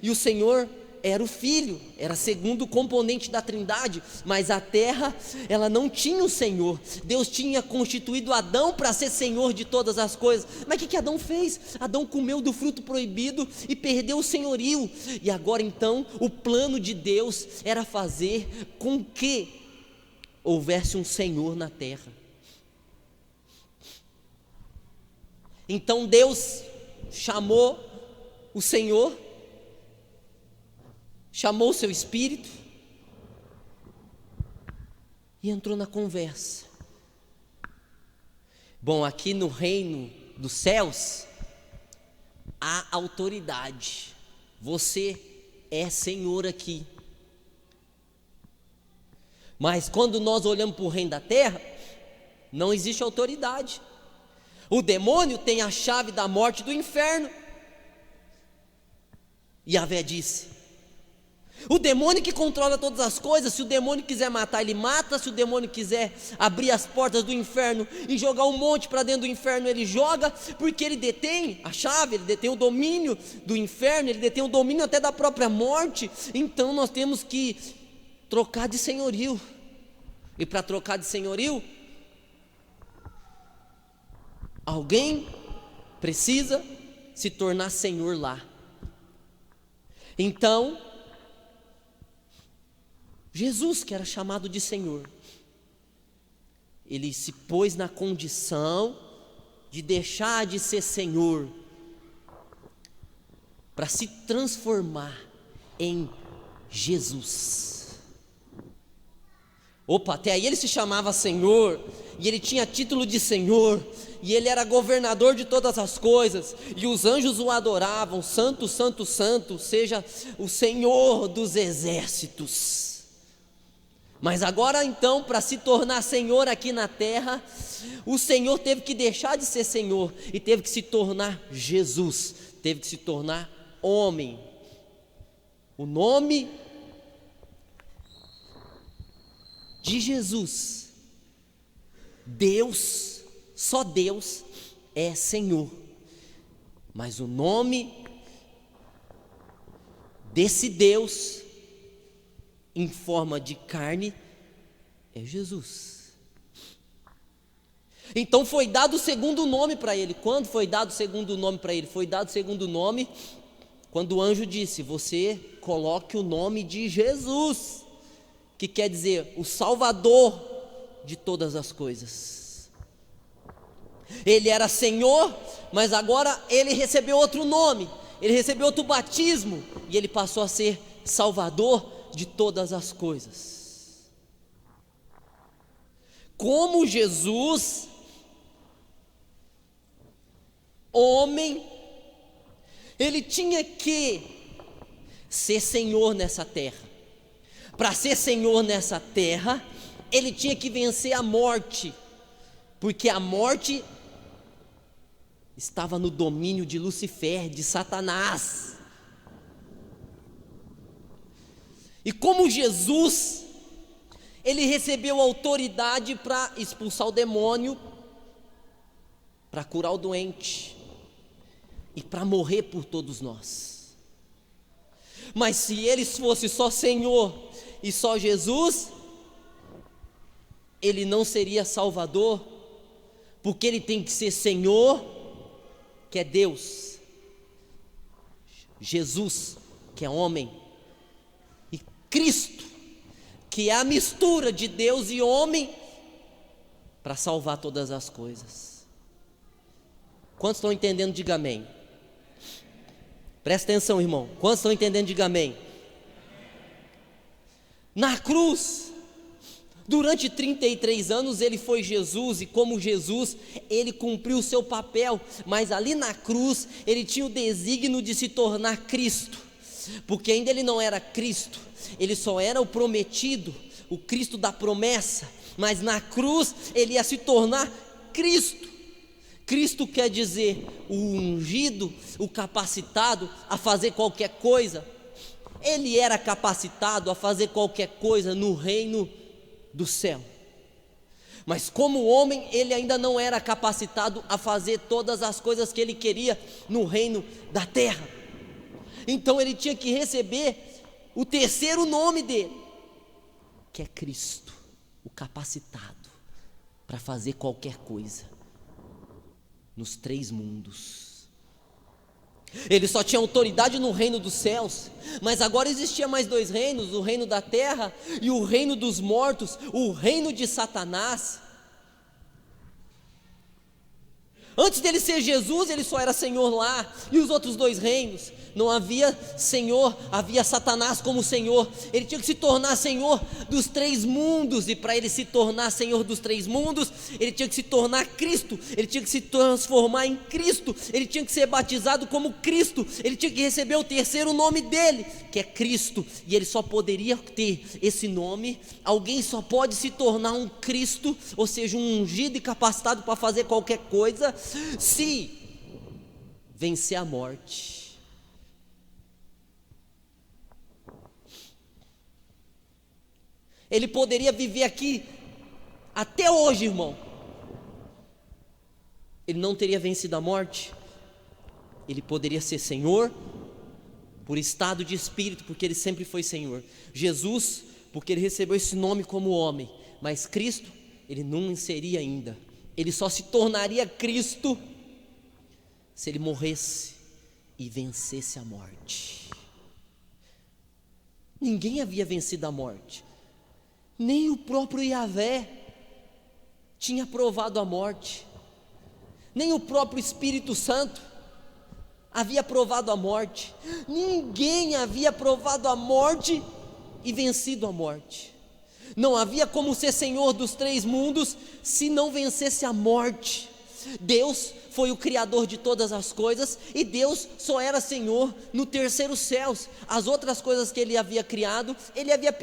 e o Senhor era o Filho, era segundo componente da Trindade, mas a terra, ela não tinha o Senhor. Deus tinha constituído Adão para ser Senhor de todas as coisas. Mas o que Adão fez? Adão comeu do fruto proibido e perdeu o senhorio. E agora então, o plano de Deus era fazer com que houvesse um Senhor na terra. Então Deus chamou o Senhor, chamou o seu espírito e entrou na conversa. Bom, aqui no reino dos céus há autoridade. Você é Senhor aqui. Mas quando nós olhamos para o reino da terra, não existe autoridade. O demônio tem a chave da morte e do inferno. Yahvé disse: o demônio que controla todas as coisas. Se o demônio quiser matar, ele mata. Se o demônio quiser abrir as portas do inferno e jogar um monte para dentro do inferno, ele joga, porque ele detém a chave, ele detém o domínio do inferno, ele detém o domínio até da própria morte. Então nós temos que trocar de senhorio. E para trocar de senhorio, alguém precisa se tornar senhor lá. Então Jesus, que era chamado de Senhor, ele se pôs na condição de deixar de ser Senhor para se transformar em Jesus. Opa, até aí ele se chamava Senhor, e ele tinha título de Senhor, e ele era governador de todas as coisas, e os anjos o adoravam: santo, santo, santo, seja o Senhor dos exércitos. Mas agora então, para se tornar Senhor aqui na terra, o Senhor teve que deixar de ser Senhor e teve que se tornar Jesus, teve que se tornar homem. O nome de Jesus, Deus, só Deus é Senhor, mas o nome desse Deus em forma de carne é Jesus. Então foi dado o segundo nome para ele. Quando foi dado o segundo nome para ele? Foi dado o segundo nome quando o anjo disse: você coloque o nome de Jesus, que quer dizer o Salvador de todas as coisas. Ele era Senhor, mas agora ele recebeu outro nome, ele recebeu outro batismo, e ele passou a ser Salvador de todas as coisas. Como Jesus, homem, ele tinha que ser Senhor nessa terra. Para ser Senhor nessa terra, ele tinha que vencer a morte, porque a morte estava no domínio de Lucifer, de Satanás. E como Jesus, ele recebeu autoridade para expulsar o demônio, para curar o doente. e para morrer por todos nós. Mas se Ele fosse só Senhor e só Jesus, Ele não seria Salvador, porque Ele tem que ser Senhor, que é Deus, Jesus, que é homem, e Cristo, que é a mistura de Deus e homem, para salvar todas as coisas. Quantos estão entendendo? Diga amém. Presta atenção, irmão. Quantos estão entendendo? Diga amém. Na cruz, durante 33 anos ele foi Jesus, e como Jesus, ele cumpriu o seu papel, mas ali na cruz, ele tinha o desígnio de se tornar Cristo, porque ainda ele não era Cristo, ele só era o prometido, o Cristo da promessa, mas na cruz, ele ia se tornar Cristo. Cristo quer dizer o ungido, o capacitado a fazer qualquer coisa. Ele era capacitado a fazer qualquer coisa no reino do céu, mas como homem ele ainda não era capacitado a fazer todas as coisas que ele queria no reino da terra. Então ele tinha que receber o terceiro nome dele, que é Cristo, o capacitado para fazer qualquer coisa nos 3 mundos. Ele só tinha autoridade no reino dos céus, mas agora existia mais 2 reinos, o reino da terra e o reino dos mortos, o reino de Satanás. Antes dele ser Jesus, ele só era Senhor lá, e os outros 2 reinos, não havia Senhor, havia Satanás como Senhor. Ele tinha que se tornar Senhor dos 3 mundos, e para ele se tornar Senhor dos 3 mundos, ele tinha que se tornar Cristo, ele tinha que se transformar em Cristo, ele tinha que ser batizado como Cristo, ele tinha que receber o terceiro nome dele, que é Cristo, e ele só poderia ter esse nome, alguém só pode se tornar um Cristo, ou seja, um ungido e capacitado para fazer qualquer coisa, se vencer a morte. Ele poderia viver aqui até hoje, irmão. Ele não teria vencido a morte. Ele poderia ser Senhor por estado de espírito, porque ele sempre foi Senhor. Jesus, porque ele recebeu esse nome como homem. Mas Cristo, ele não seria ainda. Ele só se tornaria Cristo se ele morresse e vencesse a morte. Ninguém havia vencido a morte. Nem o próprio Yahvé tinha provado a morte, nem o próprio Espírito Santo havia provado a morte, ninguém havia provado a morte e vencido a morte. Não havia como ser Senhor dos 3 mundos se não vencesse a morte. Deus foi o Criador de todas as coisas, e Deus só era Senhor no terceiro céu. As outras coisas que ele havia criado, ele havia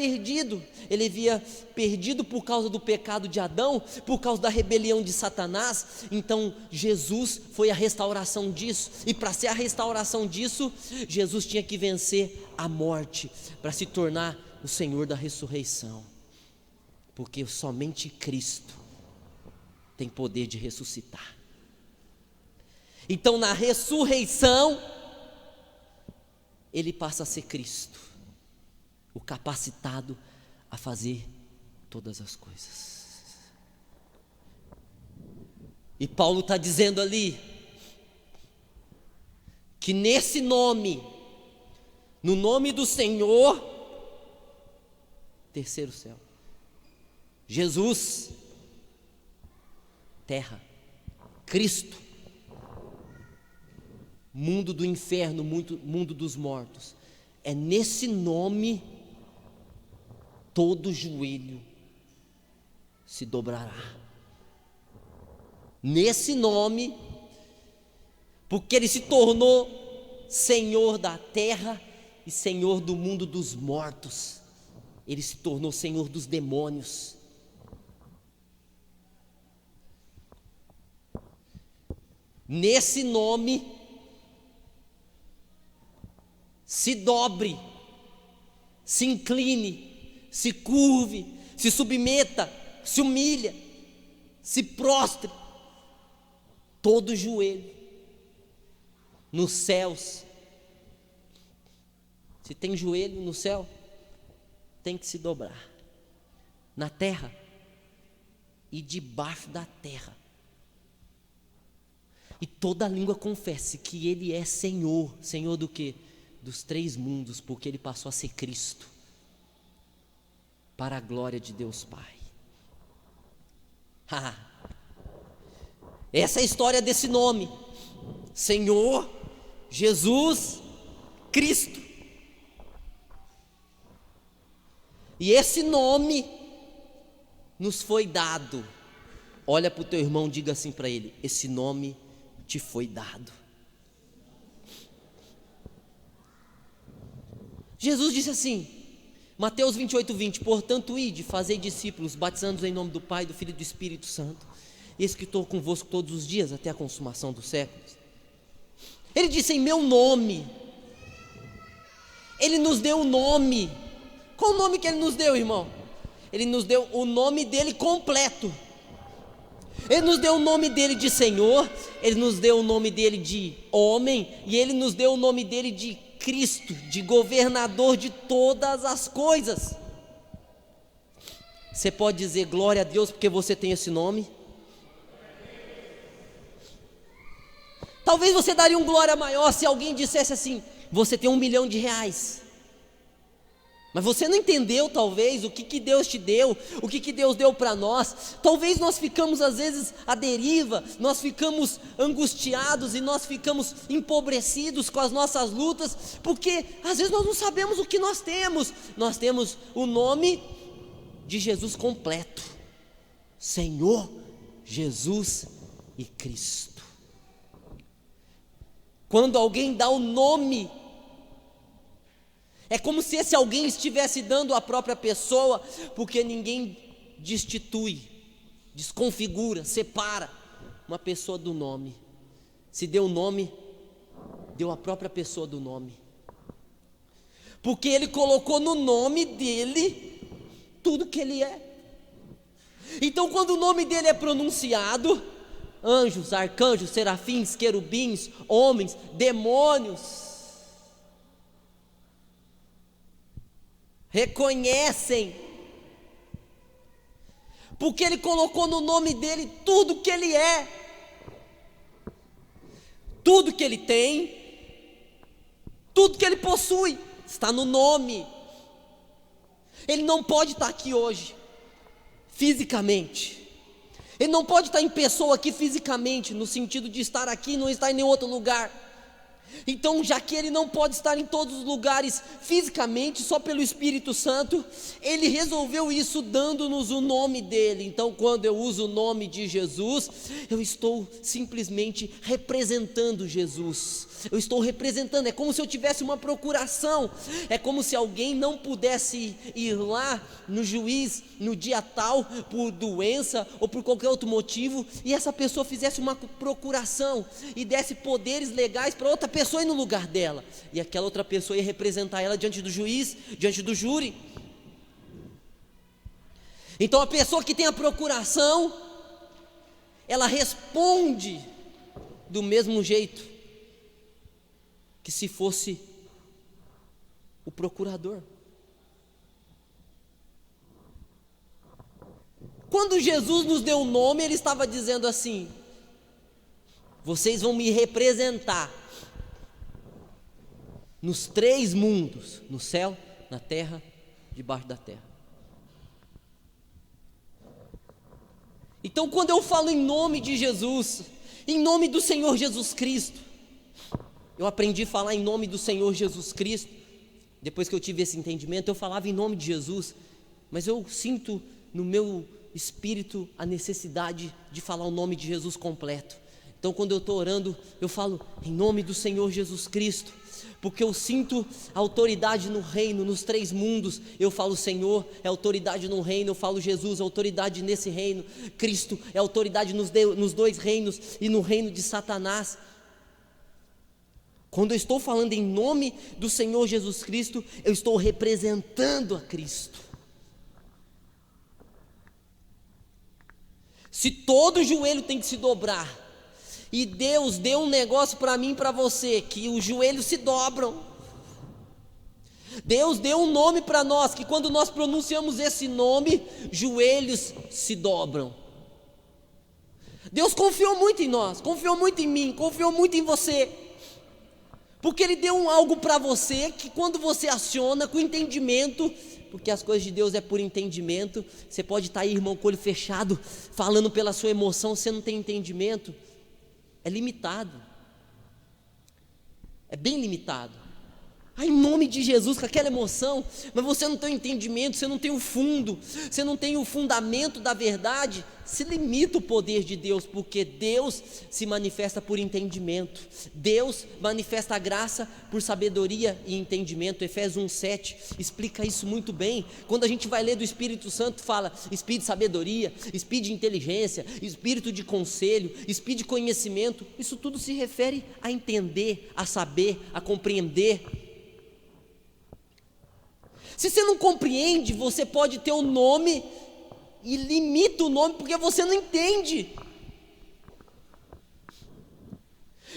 perdido por causa do pecado de Adão, por causa da rebelião de Satanás. Então Jesus foi a restauração disso, e para ser a restauração disso, Jesus tinha que vencer a morte, para se tornar o Senhor da ressurreição, porque somente Cristo tem poder de ressuscitar. Então na ressurreição, ele passa a ser Cristo, o capacitado a fazer todas as coisas. E Paulo está dizendo ali, que nesse nome, no nome do Senhor, terceiro céu, Jesus, terra, Cristo, mundo do inferno, mundo dos mortos, é nesse nome todo joelho se dobrará. Nesse nome, porque ele se tornou Senhor da terra e Senhor do mundo dos mortos, ele se tornou Senhor dos demônios. Nesse nome, se dobre, se incline, se curve, se submeta, se humilha, se prostre, todo joelho. nos céus. Se tem joelho no céu, tem que se dobrar. Na terra e debaixo da terra. E toda língua confesse que Ele é Senhor. Senhor do quê? Dos 3 mundos, porque Ele passou a ser Cristo, para a glória de Deus Pai. Essa é a história desse nome, Senhor Jesus Cristo. E esse nome nos foi dado. Olha para o teu irmão, diga assim para ele: esse nome te foi dado. Jesus disse assim, Mateus 28:20: portanto, ide, fazei discípulos, batizando-os em nome do Pai, do Filho e do Espírito Santo. Eis que estou convosco todos os dias, até a consumação dos séculos. Ele disse: em meu nome. Ele nos deu um nome. Qual o nome que Ele nos deu, irmão? Ele nos deu o nome dEle completo. Ele nos deu o nome dEle de Senhor, Ele nos deu o nome dEle de homem, e Ele nos deu o nome dEle de Cristo, de governador de todas as coisas. Você pode dizer glória a Deus porque você tem esse nome? Talvez você daria um glória maior se alguém dissesse assim: você tem R$1 milhão. Mas você não entendeu talvez o que Deus te deu, o que Deus deu para nós. Talvez nós ficamos às vezes à deriva, nós ficamos angustiados e nós ficamos empobrecidos com as nossas lutas, porque às vezes nós não sabemos o que nós temos. Nós temos o nome de Jesus completo, Senhor Jesus e Cristo. Quando alguém dá o nome, é como se esse alguém estivesse dando a própria pessoa, porque ninguém destitui, desconfigura, separa uma pessoa do nome. Se deu o nome, deu a própria pessoa do nome, porque Ele colocou no nome dEle tudo que Ele é. Então quando o nome dEle é pronunciado, anjos, arcanjos, serafins, querubins, homens, demônios reconhecem, porque Ele colocou no nome dEle tudo que Ele é, tudo que Ele tem, tudo que Ele possui, está no nome. Ele não pode estar aqui hoje, fisicamente, Ele não pode estar em pessoa aqui fisicamente, no sentido de estar aqui e não estar em nenhum outro lugar. Então, já que Ele não pode estar em todos os lugares fisicamente, só pelo Espírito Santo, Ele resolveu isso dando-nos o nome dEle. Então, quando eu uso o nome de Jesus, eu estou simplesmente representando Jesus. Eu estou representando, é como se eu tivesse uma procuração. É como se alguém não pudesse ir lá no juiz no dia tal, por doença ou por qualquer outro motivo, e essa pessoa fizesse uma procuração e desse poderes legais para outra pessoa ir no lugar dela, e aquela outra pessoa ia representar ela diante do juiz, diante do júri. Então a pessoa que tem a procuração, ela responde do mesmo jeito que se fosse o procurador. Quando Jesus nos deu o nome, Ele estava dizendo assim: vocês vão me representar nos 3 mundos, no céu, na terra, debaixo da terra. Então, quando eu falo em nome de Jesus, em nome do Senhor Jesus Cristo, eu aprendi a falar em nome do Senhor Jesus Cristo. Depois que eu tive esse entendimento, eu falava em nome de Jesus, mas eu sinto no meu espírito a necessidade de falar o nome de Jesus completo. Então, quando eu estou orando, eu falo em nome do Senhor Jesus Cristo, porque eu sinto a autoridade no reino, nos 3 mundos. Eu falo Senhor, é autoridade no reino. Eu falo Jesus, é autoridade nesse reino. Cristo é autoridade nos 2 reinos e no reino de Satanás. Quando eu estou falando em nome do Senhor Jesus Cristo, eu estou representando a Cristo. Se todo joelho tem que se dobrar E Deus deu um negócio para mim e para você, que os joelhos se dobram. Deus deu um nome para nós, que quando nós pronunciamos esse nome, joelhos se dobram. Deus confiou muito em nós, confiou muito em mim, confiou muito em você, porque Ele deu algo para você, que quando você aciona com entendimento, porque as coisas de Deus é por entendimento. Você pode estar aí, irmão, com o olho fechado, falando pela sua emoção, você não tem entendimento, é limitado, é bem limitado. Em nome de Jesus, com aquela emoção, mas você não tem o entendimento, você não tem o fundo, você não tem o fundamento da verdade, se limita o poder de Deus, porque Deus se manifesta por entendimento, Deus manifesta a graça por sabedoria e entendimento. Efésios 1:7 explica isso muito bem. Quando a gente vai ler do Espírito Santo, fala espírito de sabedoria, espírito de inteligência, espírito de conselho, espírito de conhecimento. Isso tudo se refere a entender, a saber, a compreender. Se você não compreende, você pode ter o nome e limita o nome porque você não entende.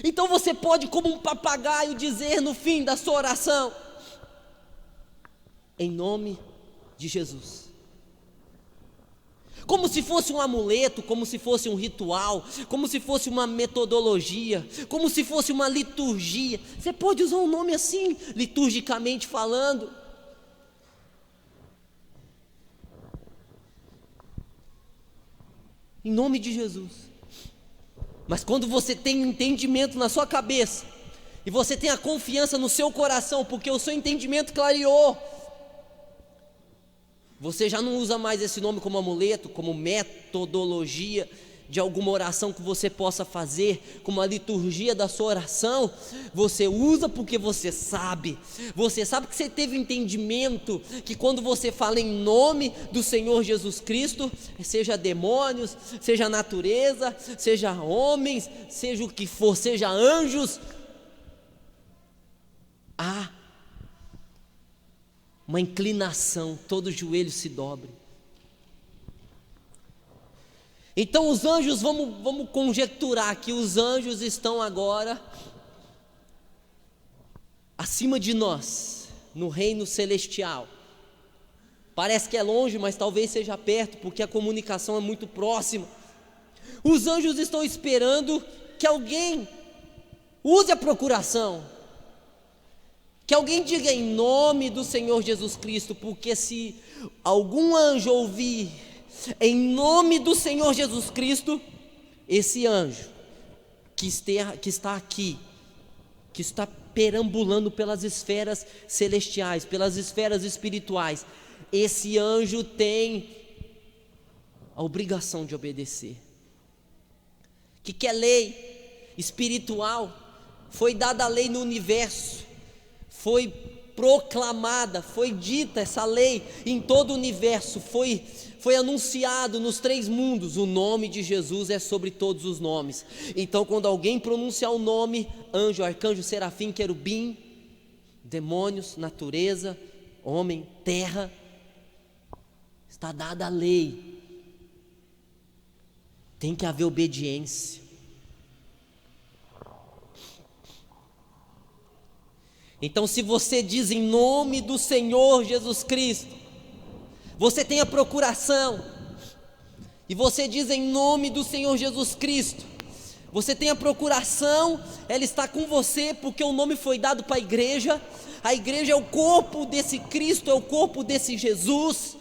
Então você pode, como um papagaio, dizer no fim da sua oração: em nome de Jesus. Como se fosse um amuleto, como se fosse um ritual, como se fosse uma metodologia, como se fosse uma liturgia. Você pode usar um nome assim, liturgicamente falando. Em nome de Jesus. Mas quando você tem entendimento na sua cabeça, e você tem a confiança no seu coração, porque o seu entendimento clareou, você já não usa mais esse nome como amuleto, como metodologia de alguma oração que você possa fazer, como a liturgia da sua oração. Você usa porque você sabe que você teve entendimento, que quando você fala em nome do Senhor Jesus Cristo, seja demônios, seja natureza, seja homens, seja o que for, seja anjos, há uma inclinação, todo joelho se dobre. Então os anjos, vamos conjecturar que os anjos estão agora acima de nós, no reino celestial. Parece que é longe, mas talvez seja perto, porque a comunicação é muito próxima. Os anjos estão esperando que alguém use a procuração, que alguém diga em nome do Senhor Jesus Cristo, porque se algum anjo ouvir em nome do Senhor Jesus Cristo, esse anjo que está aqui, que está perambulando pelas esferas celestiais, pelas esferas espirituais, esse anjo tem a obrigação de obedecer. Que é lei espiritual? Foi dada a lei no universo, foi proclamada, foi dita essa lei em todo o universo, foi anunciado nos 3 mundos. O nome de Jesus é sobre todos os nomes. Então quando alguém pronunciar o nome, anjo, arcanjo, serafim, querubim, demônios, natureza, homem, terra, está dada a lei, tem que haver obediência. Então se você diz em nome do Senhor Jesus Cristo, você tem a procuração, e você diz em nome do Senhor Jesus Cristo, você tem a procuração, ela está com você, porque o nome foi dado para a igreja é o corpo desse Cristo, é o corpo desse Jesus,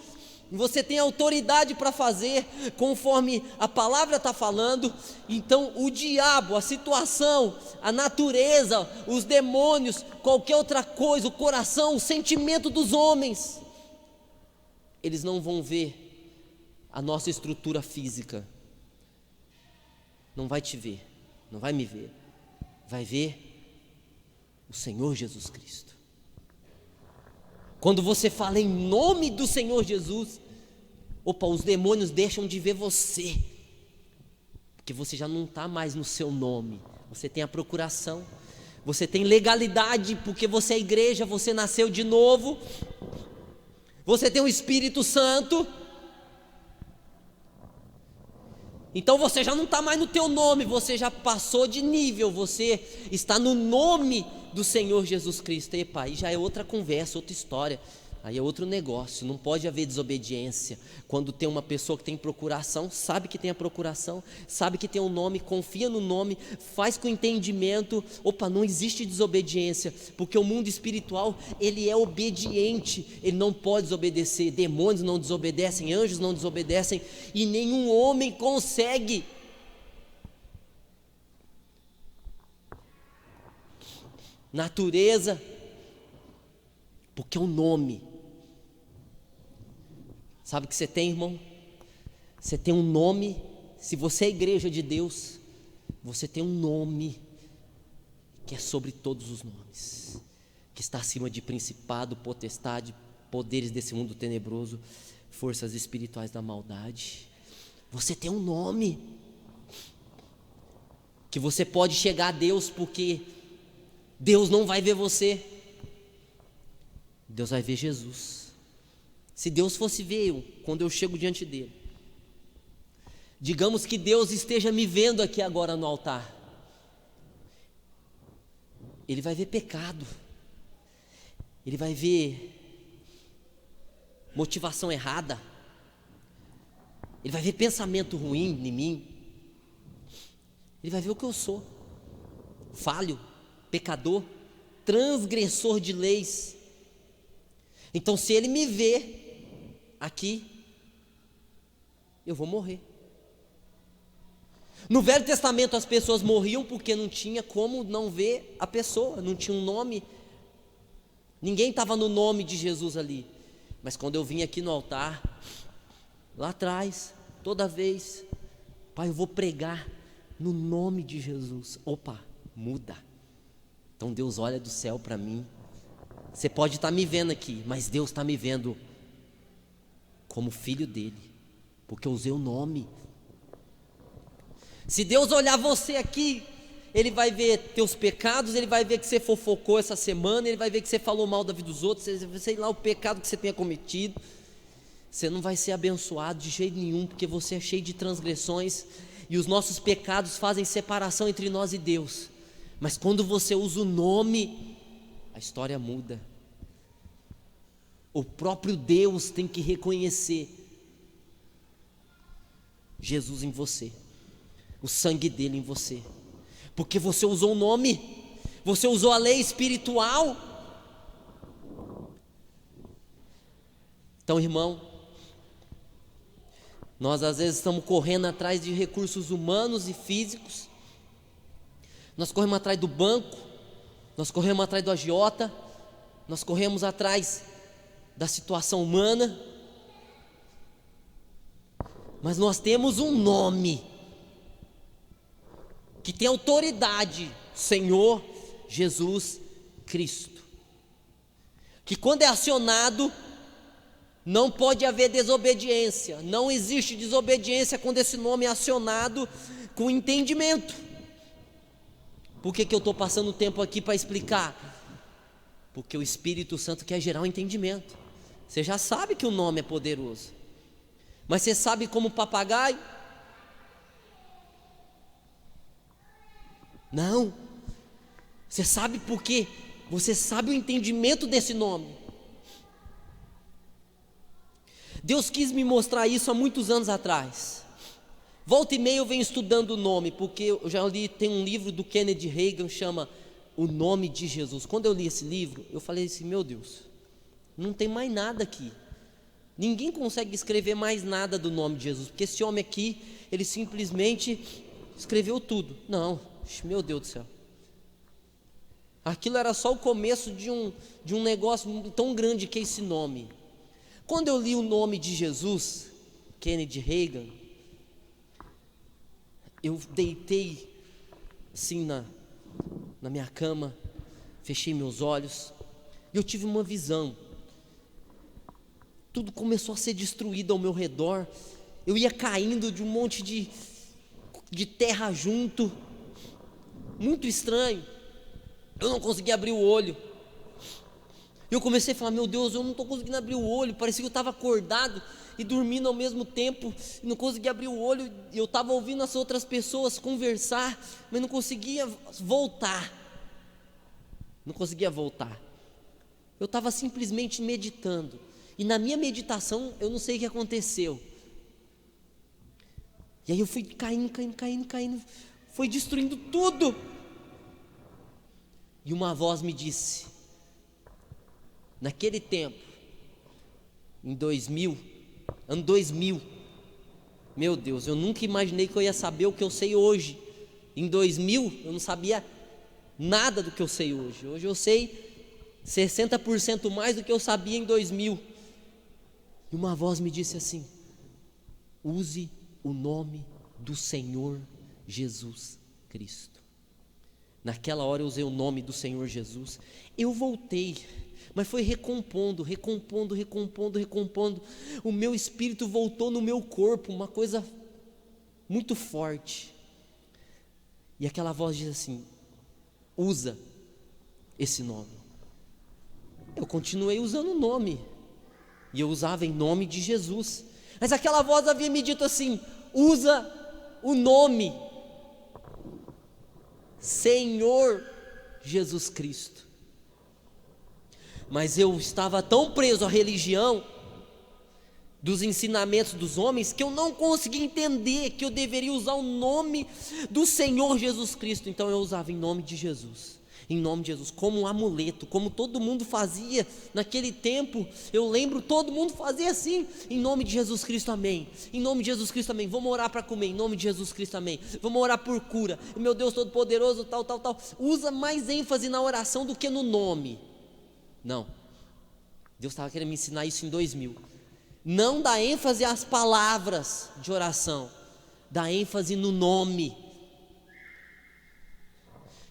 você tem autoridade para fazer, conforme a palavra está falando. Então o diabo, a situação, a natureza, os demônios, qualquer outra coisa, o coração, o sentimento dos homens, eles não vão ver a nossa estrutura física, não vai te ver, não vai me ver, vai ver o Senhor Jesus Cristo. Quando você fala em nome do Senhor Jesus, os demônios deixam de ver você, porque você já não está mais no seu nome, você tem a procuração, você tem legalidade, porque você é igreja, você nasceu de novo, você tem o Espírito Santo. Então você já não está mais no teu nome, você já passou de nível, você está no nome do Senhor Jesus Cristo. Epa, aí já é outra conversa, outra história, aí é outro negócio. Não pode haver desobediência. Quando tem uma pessoa que tem procuração, sabe que tem a procuração, sabe que tem um nome, confia no nome, faz com entendimento. Opa, não existe desobediência, porque o mundo espiritual, ele é obediente, ele não pode desobedecer. Demônios não desobedecem, anjos não desobedecem, e nenhum homem consegue. Natureza, porque é o nome. Sabe o que você tem, irmão? Você tem um nome. Se você é a igreja de Deus, você tem um nome que é sobre todos os nomes, que está acima de principado, potestade, poderes desse mundo tenebroso, forças espirituais da maldade. Você tem um nome que você pode chegar a Deus, porque Deus não vai ver você, Deus vai ver Jesus. Se Deus fosse ver eu, quando eu chego diante dele, digamos que Deus esteja me vendo aqui agora no altar, ele vai ver pecado, ele vai ver motivação errada, ele vai ver pensamento ruim em mim, ele vai ver o que eu sou: falho, pecador, transgressor de leis. Então, se ele me vê aqui, eu vou morrer. No Velho Testamento as pessoas morriam porque não tinha como não ver a pessoa, não tinha um nome, ninguém estava no nome de Jesus ali. Mas quando eu vim aqui no altar, lá atrás, toda vez, Pai, eu vou pregar no nome de Jesus. Opa, muda. Então Deus olha do céu para mim. Você pode estar me vendo aqui, mas Deus está me vendo como filho dele, porque eu usei o nome. Se Deus olhar você aqui, ele vai ver teus pecados, ele vai ver que você fofocou essa semana, ele vai ver que você falou mal da vida dos outros, sei lá o pecado que você tenha cometido. Você não vai ser abençoado de jeito nenhum, porque você é cheio de transgressões, e os nossos pecados fazem separação entre nós e Deus. Mas quando você usa o nome, a história muda. O próprio Deus tem que reconhecer Jesus em você, o sangue dele em você, porque você usou o nome, você usou a lei espiritual. Então, irmão, nós às vezes estamos correndo atrás de recursos humanos e físicos, nós corremos atrás do banco, nós corremos atrás do agiota, nós corremos atrás da situação humana, mas nós temos um nome que tem autoridade: Senhor Jesus Cristo, que quando é acionado, não pode haver desobediência. Não existe desobediência quando esse nome é acionado com entendimento. Por que eu estou passando o tempo aqui para explicar? Porque o Espírito Santo quer gerar um entendimento. Você já sabe que o nome é poderoso, mas você sabe como papagaio? Não. Você sabe por quê? Você sabe o entendimento desse nome. Deus quis me mostrar isso há muitos anos atrás. Volta e meia eu venho estudando o nome, porque eu já li, tem um livro do Kennedy Reagan, chama O Nome de Jesus. Quando eu li esse livro, eu falei assim: meu Deus, não tem mais nada aqui, ninguém consegue escrever mais nada do nome de Jesus, porque esse homem aqui, ele simplesmente escreveu tudo. Não, meu Deus do céu, aquilo era só o começo de um negócio tão grande que é esse nome. Quando eu li o nome de Jesus, Kennedy Reagan, eu deitei assim na minha cama, fechei meus olhos, e eu tive uma visão. Tudo começou a ser destruído ao meu redor, eu ia caindo de um monte de terra junto, muito estranho, eu não conseguia abrir o olho. Eu comecei a falar: meu Deus, eu não estou conseguindo abrir o olho, parecia que eu estava acordado, e dormindo ao mesmo tempo, e não conseguia abrir o olho. Eu estava ouvindo as outras pessoas conversar, mas não conseguia voltar. Não conseguia voltar. Eu estava simplesmente meditando, e na minha meditação eu não sei o que aconteceu. E aí eu fui caindo, foi destruindo tudo. E uma voz me disse, naquele tempo, em 2000, ano 2000, meu Deus, eu nunca imaginei que eu ia saber o que eu sei hoje. Em 2000 eu não sabia nada do que eu sei hoje. Hoje eu sei 60% mais do que eu sabia em 2000. E uma voz me disse assim: use o nome do Senhor Jesus Cristo. Naquela hora eu usei o nome do Senhor Jesus. Eu voltei, mas foi recompondo. O meu espírito voltou no meu corpo, uma coisa muito forte. E aquela voz diz assim: usa esse nome. Eu continuei usando o nome, e eu usava em nome de Jesus. Mas aquela voz havia me dito assim: usa o nome Senhor Jesus Cristo. Mas eu estava tão preso à religião, dos ensinamentos dos homens, que eu não conseguia entender que eu deveria usar o nome do Senhor Jesus Cristo. Então eu usava em nome de Jesus, como um amuleto, como todo mundo fazia naquele tempo. Eu lembro, todo mundo fazia assim: em nome de Jesus Cristo, amém. Em nome de Jesus Cristo, amém. Vamos orar para comer, em nome de Jesus Cristo, amém. Vamos orar por cura, meu Deus Todo-Poderoso, tal. Usa mais ênfase na oração do que no nome. Não, Deus estava querendo me ensinar isso em 2000. Não dá ênfase às palavras de oração, dá ênfase no nome.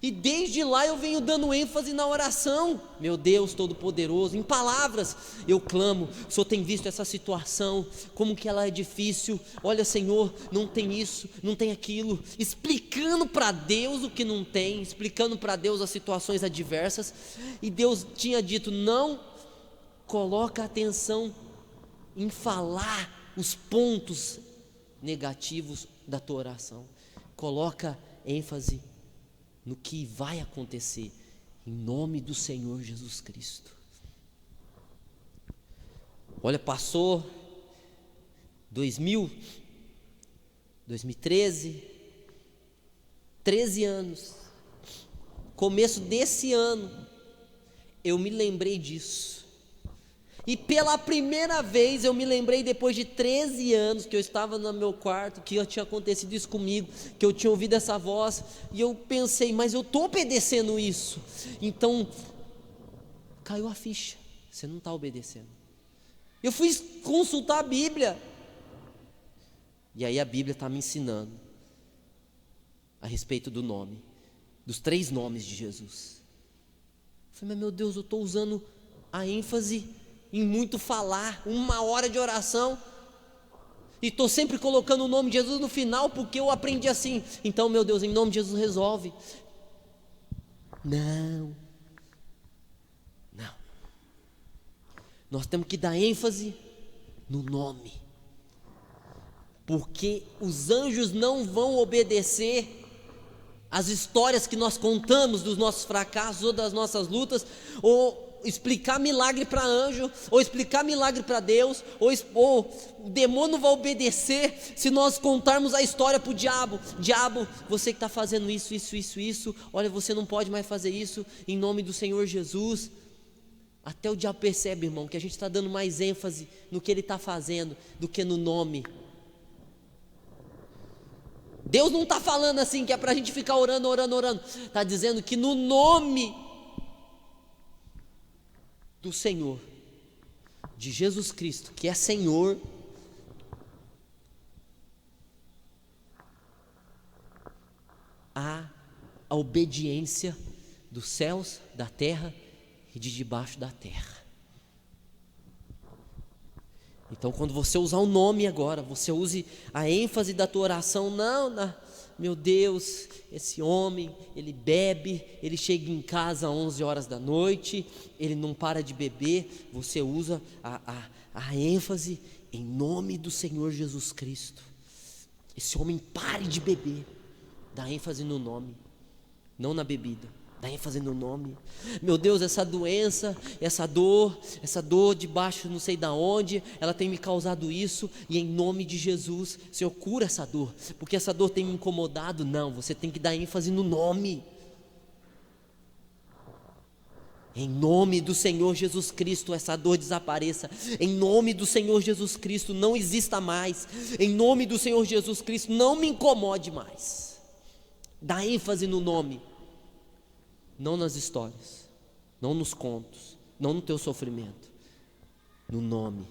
E desde lá eu venho dando ênfase na oração. Meu Deus Todo-Poderoso, em palavras eu clamo. O Senhor tem visto essa situação, como que ela é difícil. Olha, Senhor, não tem isso, não tem aquilo, explicando para Deus o que não tem, explicando para Deus as situações adversas. E Deus tinha dito: não coloca atenção em falar os pontos negativos da tua oração, coloca ênfase no que vai acontecer, em nome do Senhor Jesus Cristo. Olha, passou 2013, 13 anos, começo desse ano, eu me lembrei disso. E pela primeira vez eu me lembrei, depois de 13 anos, que eu estava no meu quarto, que tinha acontecido isso comigo, que eu tinha ouvido essa voz, e eu pensei: mas eu estou obedecendo isso. Então caiu a ficha: você não está obedecendo. Eu fui consultar a Bíblia, e aí a Bíblia está me ensinando a respeito do nome, dos 3 nomes de Jesus. Eu falei: mas meu Deus, eu estou usando a ênfase em muito falar, 1 hora de oração, e estou sempre colocando o nome de Jesus no final, porque eu aprendi assim. Então, meu Deus, em nome de Jesus resolve. Não. Nós temos que dar ênfase no nome, porque os anjos não vão obedecer às histórias que nós contamos dos nossos fracassos ou das nossas lutas, ou explicar milagre para anjo, ou explicar milagre para Deus, ou o demônio vai obedecer se nós contarmos a história para o diabo. Diabo, você que está fazendo isso, olha, você não pode mais fazer isso, em nome do Senhor Jesus. Até o diabo percebe, irmão, que a gente está dando mais ênfase no que ele está fazendo do que no nome. Deus não está falando assim que é para a gente ficar orando, está dizendo que no nome do Senhor, de Jesus Cristo, que é Senhor, há a obediência dos céus, da terra e de debaixo da terra. Então, quando você usar o nome agora, você use a ênfase da tua oração, meu Deus, esse homem, ele bebe, ele chega em casa às 11 horas da noite, ele não para de beber. Você usa a ênfase Em nome do Senhor Jesus Cristo, esse homem pare de beber. Dá ênfase no nome, não na bebida. Dá ênfase no nome. Meu Deus, essa doença, essa dor debaixo não sei da onde, ela tem me causado isso, e em nome de Jesus, Senhor, cura essa dor, porque essa dor tem me incomodado. Não, você tem que dar ênfase no nome. Em nome do Senhor Jesus Cristo, essa dor desapareça. Em nome do Senhor Jesus Cristo, não exista mais. Em nome do Senhor Jesus Cristo, não me incomode mais. Dá ênfase no nome. Não nas histórias, não nos contos, não no teu sofrimento, no nome.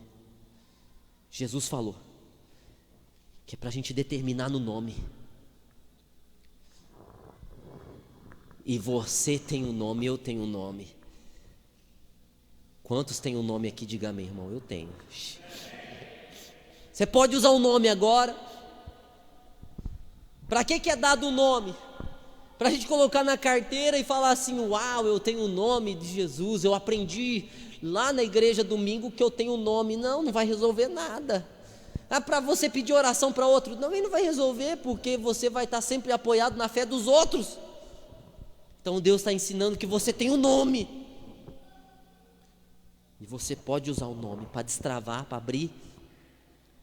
Jesus falou que é para a gente determinar no nome. E você tem um nome, eu tenho um nome. Quantos tem um nome aqui? Diga amém, irmão. Eu tenho. Você pode usar o nome agora. Para que é dado o nome? Para a gente colocar na carteira e falar assim: uau, eu tenho o nome de Jesus, eu aprendi lá na igreja domingo que eu tenho o nome. Não vai resolver nada. Para você pedir oração para outro, também não vai resolver, porque você vai estar sempre apoiado na fé dos outros. Então Deus está ensinando que você tem o nome, e você pode usar o nome para destravar, para abrir.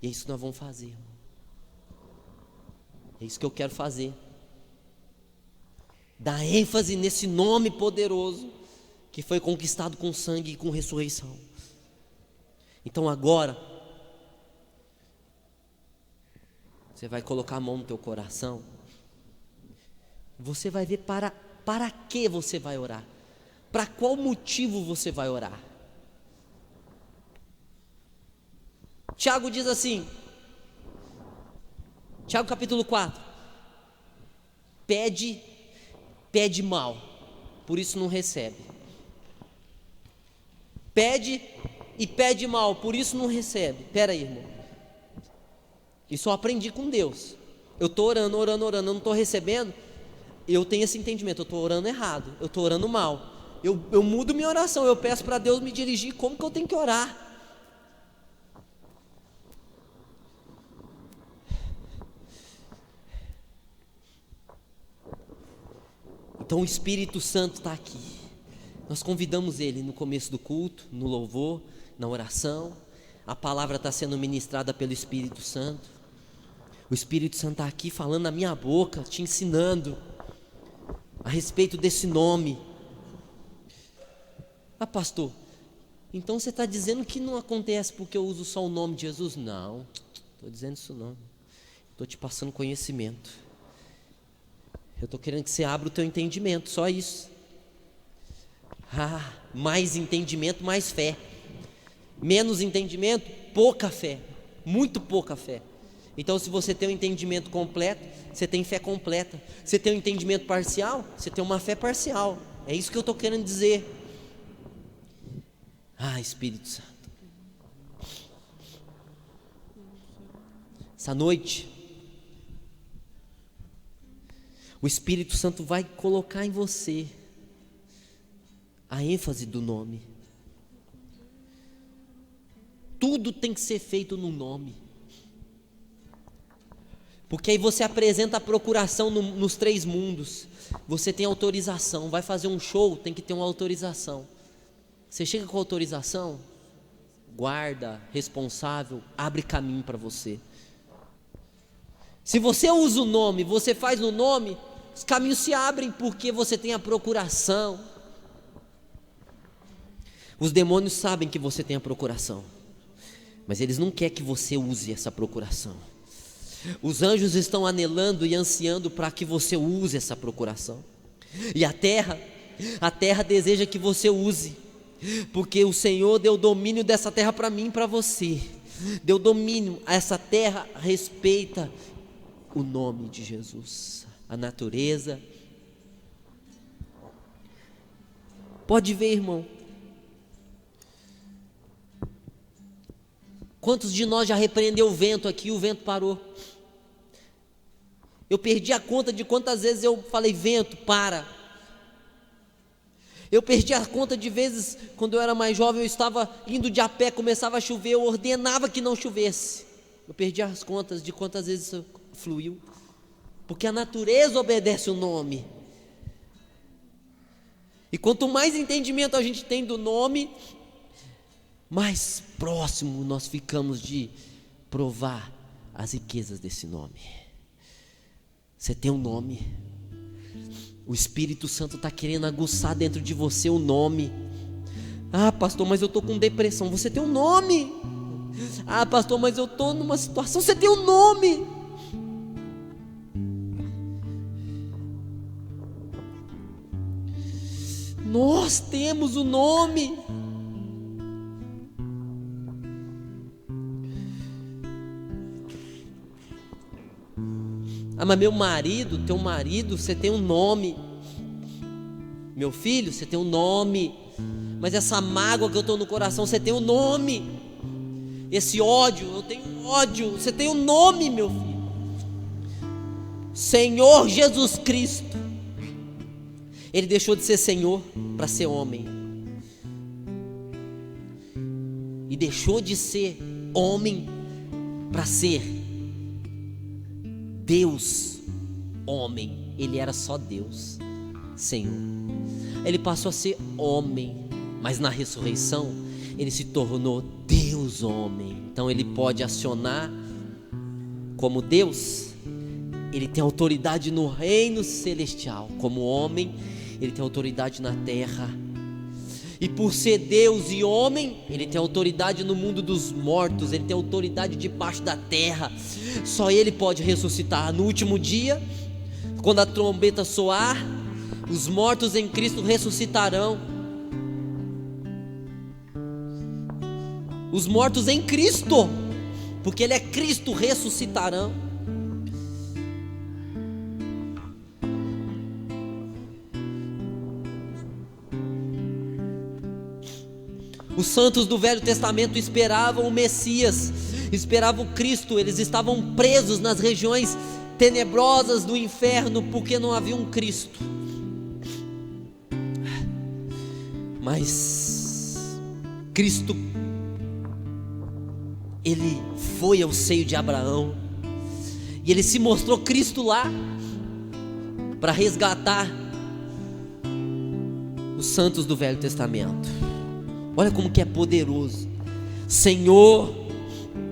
E é isso que nós vamos fazer, irmão. É isso que eu quero fazer. Dá ênfase nesse nome poderoso que foi conquistado com sangue e com ressurreição. Então agora você vai colocar a mão no teu coração. Você vai ver para que você vai orar. Para qual motivo você vai orar. Tiago diz assim, Tiago capítulo 4: pede mal, por isso não recebe. Pede e pede mal, por isso não recebe. Espera aí, irmão. Isso eu aprendi com Deus. Eu estou orando, eu não estou recebendo. Eu tenho esse entendimento, eu estou orando errado, eu estou orando mal. Eu mudo minha oração, eu peço para Deus me dirigir como que eu tenho que orar. Então o Espírito Santo está aqui. Nós convidamos Ele no começo do culto, no louvor, na oração. A palavra está sendo ministrada pelo Espírito Santo. O Espírito Santo está aqui falando na minha boca, te ensinando a respeito desse nome. Ah, pastor, então você está dizendo que não acontece porque eu uso só o nome de Jesus? Não, estou dizendo isso não. Estou te passando conhecimento. Eu estou querendo que você abra o teu entendimento, só isso. Mais entendimento, mais fé. Menos entendimento, pouca fé. Muito pouca fé. Então se você tem um entendimento completo, você tem fé completa. Você tem um entendimento parcial, você tem uma fé parcial. É isso que eu estou querendo dizer. Espírito Santo, essa noite o Espírito Santo vai colocar em você a ênfase do nome. Tudo tem que ser feito no nome, porque aí você apresenta a procuração nos 3 mundos. Você tem autorização. Vai fazer um show, tem que ter uma autorização. Você chega com autorização, guarda, responsável, abre caminho para você. Se você usa o nome, você faz no nome, os caminhos se abrem, porque você tem a procuração. Os demônios sabem que você tem a procuração, mas eles não querem que você use essa procuração. Os anjos estão anelando e ansiando para que você use essa procuração. E a terra deseja que você use, porque o Senhor deu domínio dessa terra para mim e para você. Deu domínio a essa terra, respeita o nome de Jesus, a natureza. Pode ver, irmão. Quantos de nós já repreendeu o vento aqui e o vento parou? Eu perdi a conta de quantas vezes eu falei: vento, para. Eu perdi a conta de vezes, quando eu era mais jovem, eu estava indo de a pé, começava a chover, eu ordenava que não chovesse. Eu perdi as contas de quantas vezes isso fluiu, porque a natureza obedece o nome. E quanto mais entendimento a gente tem do nome, mais próximo nós ficamos de provar as riquezas desse nome. Você tem um nome. O Espírito Santo está querendo aguçar dentro de você o nome. Ah, pastor, mas eu estou com depressão. Você tem um nome. Ah, pastor, mas eu estou numa situação. Você tem um nome. Nós temos o nome. Ah, mas meu marido, teu marido, você tem um nome. Meu filho, você tem um nome. Mas essa mágoa que eu estou no coração, você tem um nome. Esse ódio, eu tenho ódio, você tem um nome, meu filho. Senhor Jesus Cristo. Ele deixou de ser Senhor para ser homem. E deixou de ser homem para ser Deus, homem. Ele era só Deus, Senhor. Ele passou a ser homem, mas na ressurreição ele se tornou Deus homem. Então ele pode acionar como Deus. Ele tem autoridade no reino celestial. Como homem, ele tem autoridade na terra. E por ser Deus e homem, ele tem autoridade no mundo dos mortos. Ele tem autoridade debaixo da terra. Só ele pode ressuscitar. No último dia, quando a trombeta soar, os mortos em Cristo ressuscitarão. Os mortos em Cristo, porque ele é Cristo, ressuscitarão. Os santos do Velho Testamento esperavam o Messias, esperavam o Cristo. Eles estavam presos nas regiões tenebrosas do inferno, porque não havia um Cristo. Mas Cristo, ele foi ao seio de Abraão, e ele se mostrou Cristo lá, para resgatar os santos do Velho Testamento. Olha como que é poderoso. Senhor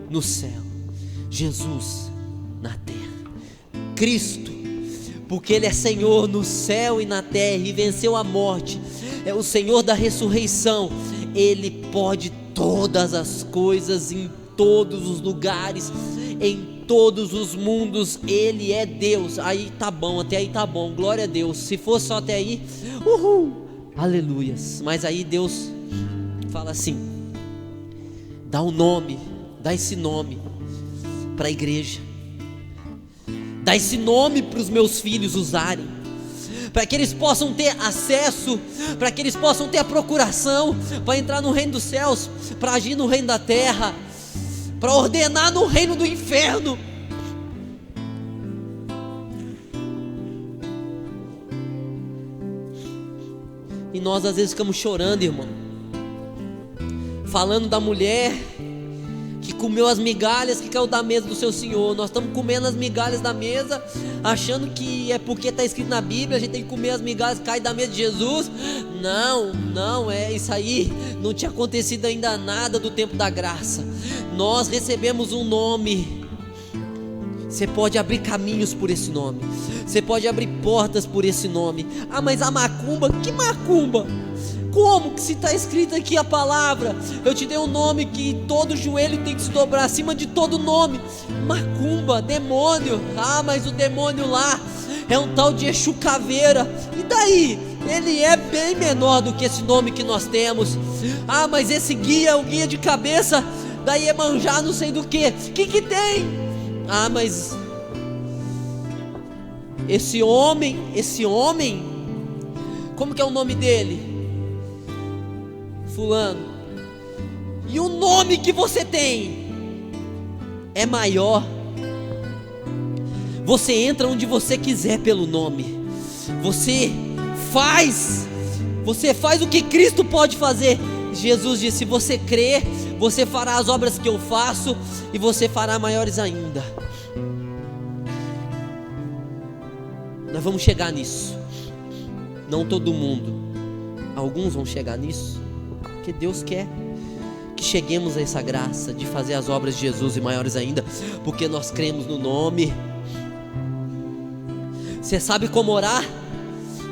no céu, Jesus na terra. Cristo, porque ele é Senhor no céu e na terra, e venceu a morte, é o Senhor da ressurreição. Ele pode todas as coisas, em todos os lugares, em todos os mundos. Ele é Deus. Aí tá bom, até aí tá bom, glória a Deus. Se fosse só até aí, aleluias. Mas aí Deus fala assim: dá um nome, dá esse nome para a igreja, dá esse nome para os meus filhos usarem, para que eles possam ter acesso, para que eles possam ter a procuração, para entrar no reino dos céus, para agir no reino da terra, para ordenar no reino do inferno. E nós às vezes ficamos chorando, irmão, falando da mulher que comeu as migalhas que caiu da mesa do seu senhor. Nós estamos comendo as migalhas da mesa, achando que é porque está escrito na Bíblia, a gente tem que comer as migalhas que caem da mesa de Jesus. Não, é isso aí. Não tinha acontecido ainda nada do tempo da graça. Nós recebemos um nome. Você pode abrir caminhos por esse nome, você pode abrir portas por esse nome. Ah, mas a macumba, que macumba? Como que se está escrito aqui a palavra? Eu te dei um nome que todo joelho tem que se dobrar, acima de todo nome. Macumba, demônio. Ah, mas o demônio lá é um tal de Exu Caveira. E daí? Ele é bem menor do que esse nome que nós temos. Ah, mas esse guia é o guia de cabeça da Iemanjá, não sei do que. Que tem? Ah, mas esse homem, como que é o nome dele? Fulano. E o nome que você tem é maior. Você entra onde você quiser pelo nome. Você faz, Você faz o que Cristo pode fazer. Jesus disse: se você crer, você fará as obras que eu faço, e você fará maiores ainda. Nós vamos chegar nisso. Não todo mundo, alguns vão chegar nisso, porque Deus quer que cheguemos a essa graça de fazer as obras de Jesus e maiores ainda, porque nós cremos no nome. Você sabe como orar?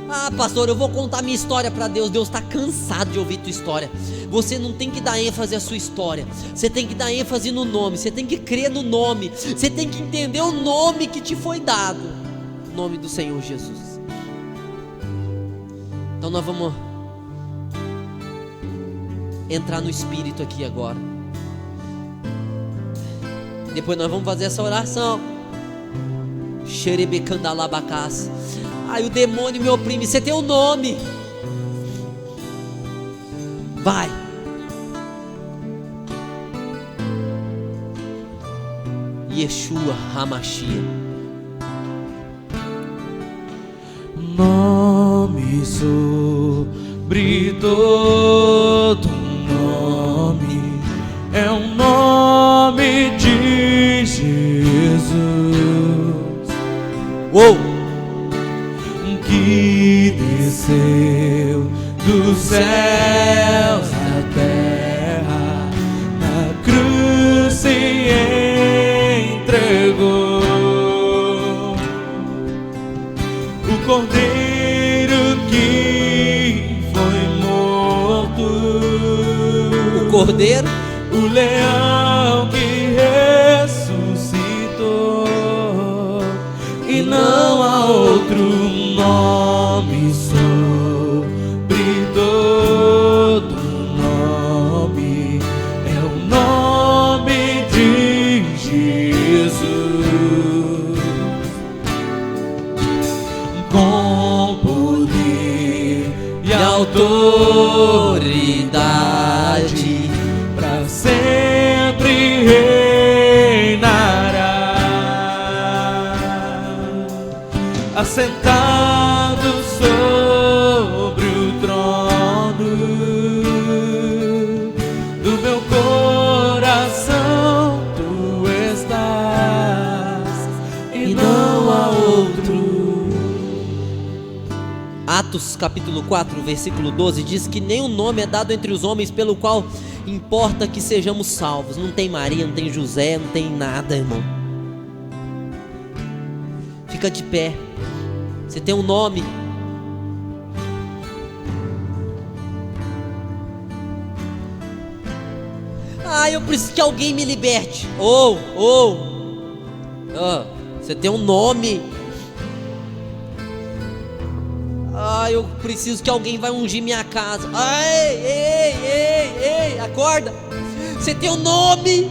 Ah, pastor, eu vou contar minha história para Deus. Deus está cansado de ouvir tua história. Você não tem que dar ênfase à sua história, você tem que dar ênfase no nome. Você tem que crer no nome, você tem que entender o nome que te foi dado, o nome do Senhor Jesus. Então nós vamos entrar no Espírito aqui agora. Depois nós vamos fazer essa oração. Xerebecandalabacás. Ai, o demônio me oprime. Você tem um nome. Vai. Yeshua Hamashia. Nome sobre todo nome, é o nome de Jesus. Uou! Que desceu dos céus à terra, na cruz se entregou. O Cordeiro que foi morto, O Cordeiro, o leão que ressuscitou, e não há outro nome sobre todo nome, é o nome de Jesus, com poder e autoridade, para sempre reinará, assentado sobre o trono do meu coração. Tu estás e não há outro. Atos capítulo 4, versículo 12 diz que nenhum nome é dado entre os homens pelo qual importa que sejamos salvos. Não tem Maria, não tem José, não tem nada, irmão. Fica de pé. Você tem um nome. Ah, eu preciso que alguém me liberte. Você tem um nome. Ah, eu preciso que alguém vai ungir minha casa. Ei, acorda. Você tem um nome.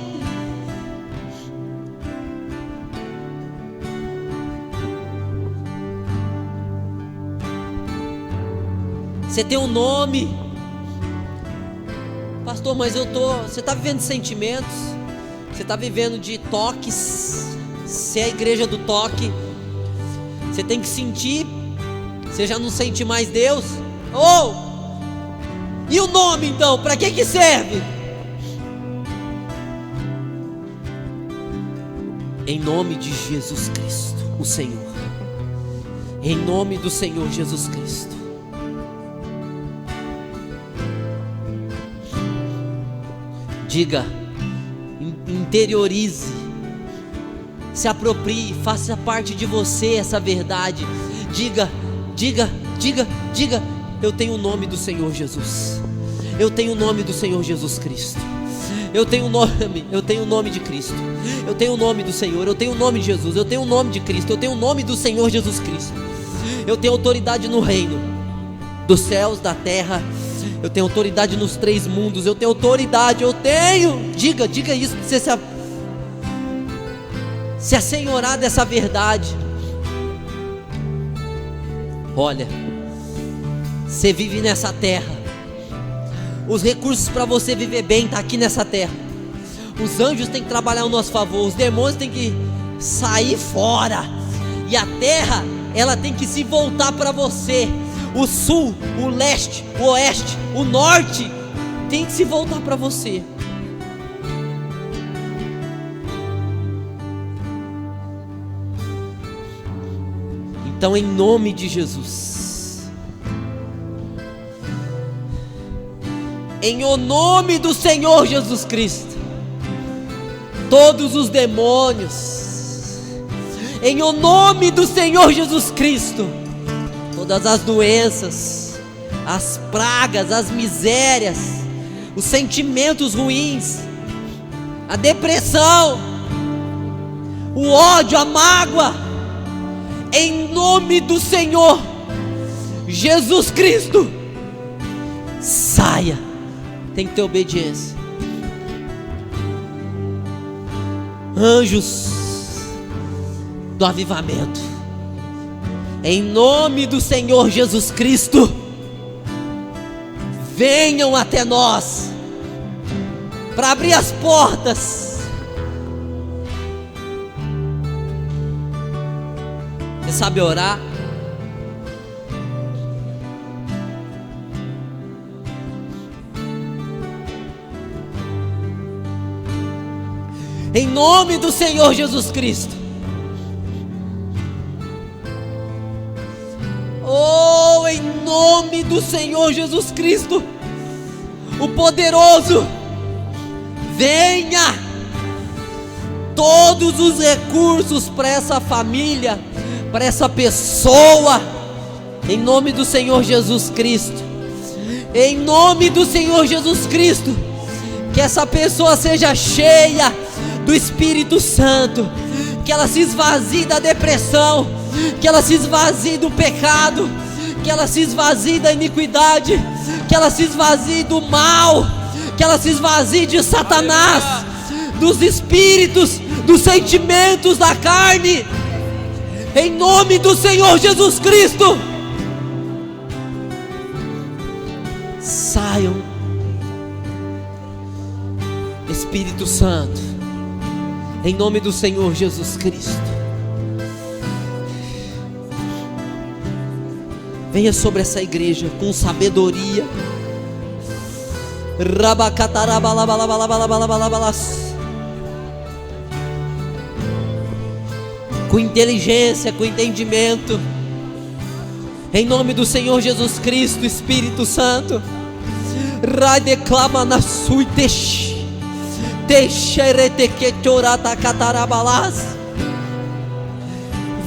Você tem um nome. Pastor, mas você está vivendo de sentimentos, você está vivendo de toques. Você é a igreja do toque. Você tem que sentir. Você já não sente mais Deus? E o nome então? Para que serve? Em nome de Jesus Cristo, o Senhor. Em nome do Senhor Jesus Cristo. Diga, interiorize, se aproprie, faça parte de você essa verdade. Diga, eu tenho o nome do Senhor Jesus. Eu tenho o nome do Senhor Jesus Cristo. Eu tenho o nome de Cristo. Eu tenho o nome do Senhor, eu tenho o nome de Jesus, eu tenho o nome de Cristo, eu tenho o nome do Senhor Jesus Cristo. Eu tenho autoridade no reino dos céus, da terra. Eu tenho autoridade nos 3 mundos. Eu tenho autoridade, eu tenho. Diga isso, você se assenhorar dessa verdade. Olha, você vive nessa terra. Os recursos para você viver bem tá aqui nessa terra. Os anjos têm que trabalhar ao nosso favor, os demônios têm que sair fora, e a terra, ela tem que se voltar para você. o sul, o leste, o oeste, o norte tem que se voltar para você. Então, em nome de Jesus, em o nome do Senhor Jesus Cristo, todos os demônios, em o nome do Senhor Jesus Cristo, todas as doenças, as pragas, as misérias, os sentimentos ruins, a depressão, o ódio, a mágoa, em nome do Senhor Jesus Cristo, saia. Tem que ter obediência. Anjos do avivamento, em nome do Senhor Jesus Cristo, venham até nós para abrir as portas. Você sabe orar? Em nome do Senhor Jesus Cristo. Oh, em nome do Senhor Jesus Cristo, o poderoso, venha. Todos os recursos para essa família, para essa pessoa, em nome do Senhor Jesus Cristo. Em nome do Senhor Jesus Cristo, que essa pessoa seja cheia do Espírito Santo, que ela se esvazie da depressão, que ela se esvazie do pecado, que ela se esvazie da iniquidade, que ela se esvazie do mal, que ela se esvazie de Satanás, dos espíritos, dos sentimentos da carne, em nome do Senhor Jesus Cristo. Saiam, Espírito Santo, em nome do Senhor Jesus Cristo. Venha sobre essa igreja com sabedoria. Com inteligência, com entendimento. Em nome do Senhor Jesus Cristo, Espírito Santo. Declama na sua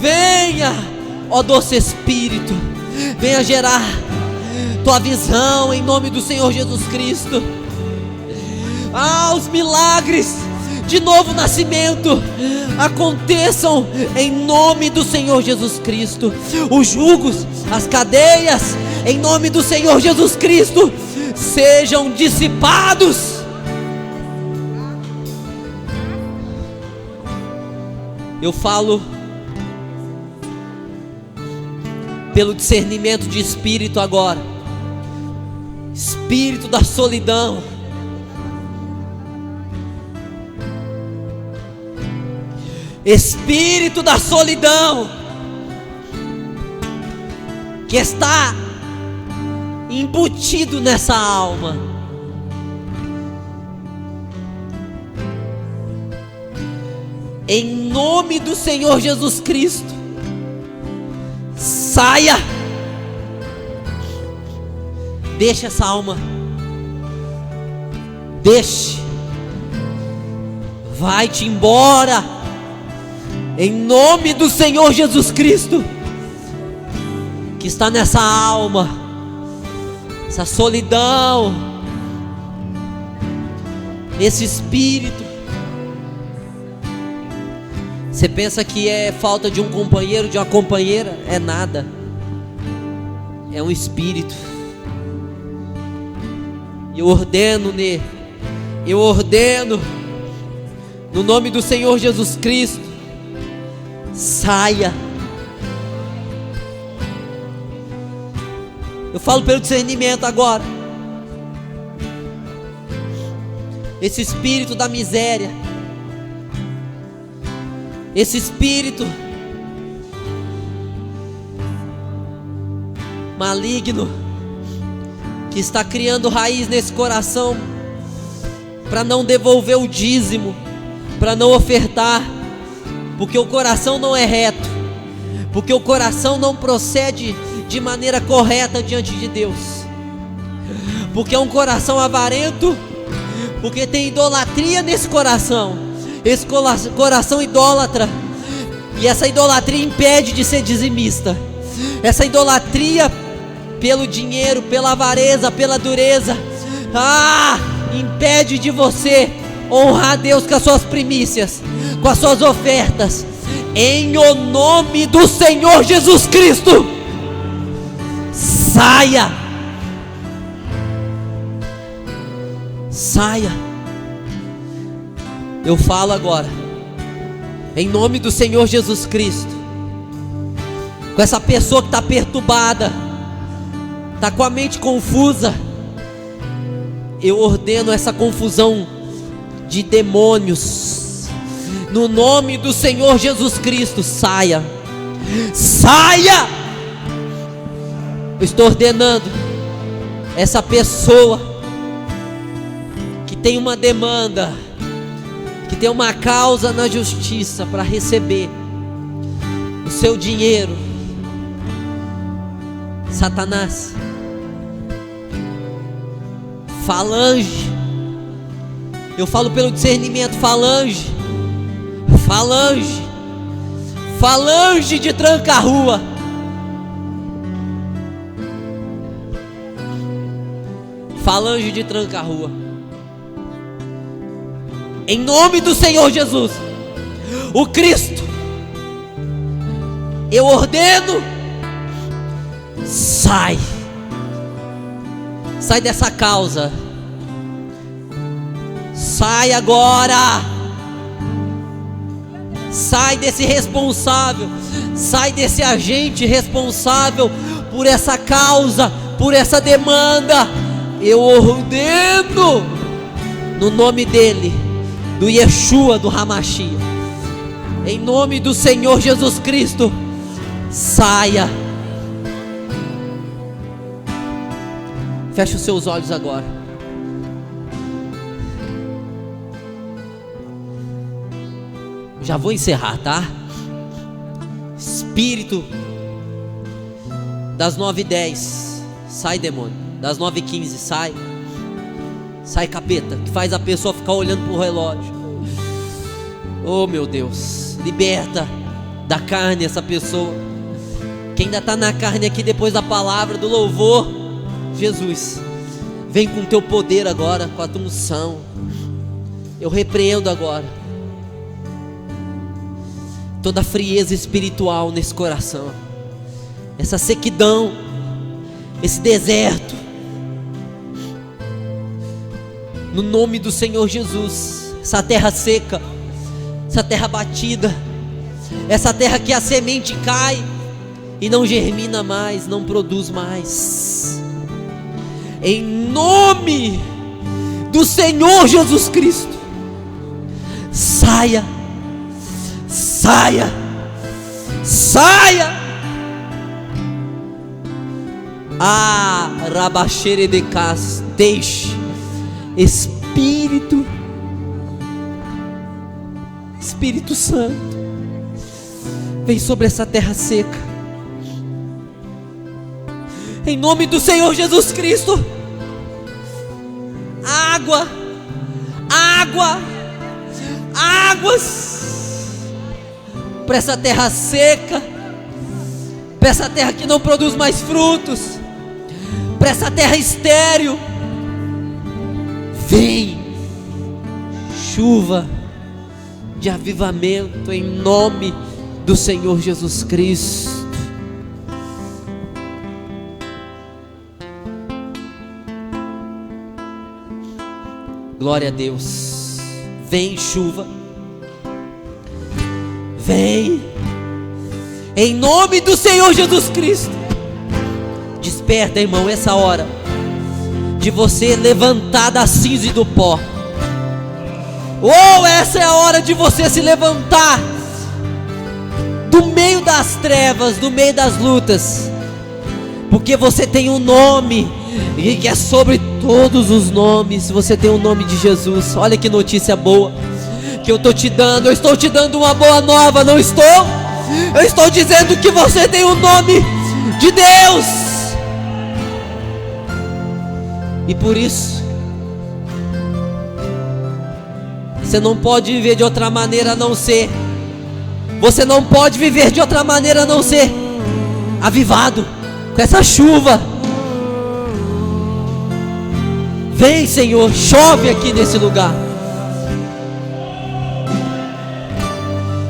venha, ó doce Espírito, venha gerar tua visão em nome do Senhor Jesus Cristo. Os milagres de novo nascimento aconteçam em nome do Senhor Jesus Cristo. Os jugos, as cadeias, em nome do Senhor Jesus Cristo, sejam dissipados. Eu falo pelo discernimento de espírito agora. Espírito da solidão, espírito da solidão que está embutido nessa alma, em nome do Senhor Jesus Cristo, saia. Deixa essa alma, deixe, vai-te embora, em nome do Senhor Jesus Cristo, que está nessa alma, essa solidão, esse espírito. Você pensa que é falta de um companheiro, de uma companheira? É nada, é um espírito. Eu ordeno no nome do Senhor Jesus Cristo, saia. Eu falo pelo discernimento agora. Esse espírito da miséria, esse espírito maligno que está criando raiz nesse coração para não devolver o dízimo, para não ofertar, porque o coração não é reto, porque o coração não procede de maneira correta diante de Deus, porque é um coração avarento, porque tem idolatria nesse coração, esse coração idólatra, e essa idolatria impede de ser dizimista, essa idolatria pelo dinheiro, pela avareza, pela dureza, impede de você honrar a Deus com as suas primícias, com as suas ofertas. Em o nome do Senhor Jesus Cristo, saia, saia. Eu falo agora, em nome do Senhor Jesus Cristo, com essa pessoa que está perturbada, está com a mente confusa, eu ordeno essa confusão de demônios, no nome do Senhor Jesus Cristo, saia, saia. Eu estou ordenando essa pessoa que tem uma demanda, que tem uma causa na justiça para receber o seu dinheiro. Satanás, falange, eu falo pelo discernimento, falange, falange, falange de tranca-rua, falange de tranca-rua, em nome do Senhor Jesus, o Cristo, eu ordeno, sai, sai dessa causa, sai agora, sai desse responsável, sai desse agente responsável por essa causa, por essa demanda. Eu ordeno no nome dele, do Yeshua, do Hamashia, em nome do Senhor Jesus Cristo, saia. Feche os seus olhos agora. Já vou encerrar, tá? Espírito das 9h10, sai demônio. Das 9h15, sai. Sai capeta, que faz a pessoa ficar olhando pro relógio. Oh meu Deus, liberta da carne essa pessoa. Quem ainda está na carne aqui depois da palavra, do louvor, Jesus, vem com o teu poder agora, com a tua unção. Eu repreendo agora toda a frieza espiritual nesse coração, essa sequidão, esse deserto, no nome do Senhor Jesus. Essa terra seca, essa terra batida, essa terra que a semente cai e não germina mais, não produz mais, em nome do Senhor Jesus Cristo, saia, saia, saia. Rabaxere de cas, deixe, Espírito Santo, vem sobre essa terra seca, em nome do Senhor Jesus Cristo. Água, água, águas para essa terra seca, para essa terra que não produz mais frutos, para essa terra estéril. Vem chuva de avivamento em nome do Senhor Jesus Cristo. Glória a Deus. Vem chuva, vem em nome do Senhor Jesus Cristo. Desperta, irmão, essa hora de você levantar da cinza e do pó. Essa é a hora de você se levantar do meio das trevas, do meio das lutas, porque você tem um nome e que é sobre todos os nomes. Você tem o nome de Jesus. Olha que notícia boa que eu estou te dando. Eu estou te dando uma boa nova, não estou? Eu estou dizendo que você tem o nome de Deus. E por isso você não pode viver de outra maneira a não ser. Você não pode viver de outra maneira a não ser avivado com essa chuva. Vem, Senhor, chove aqui nesse lugar.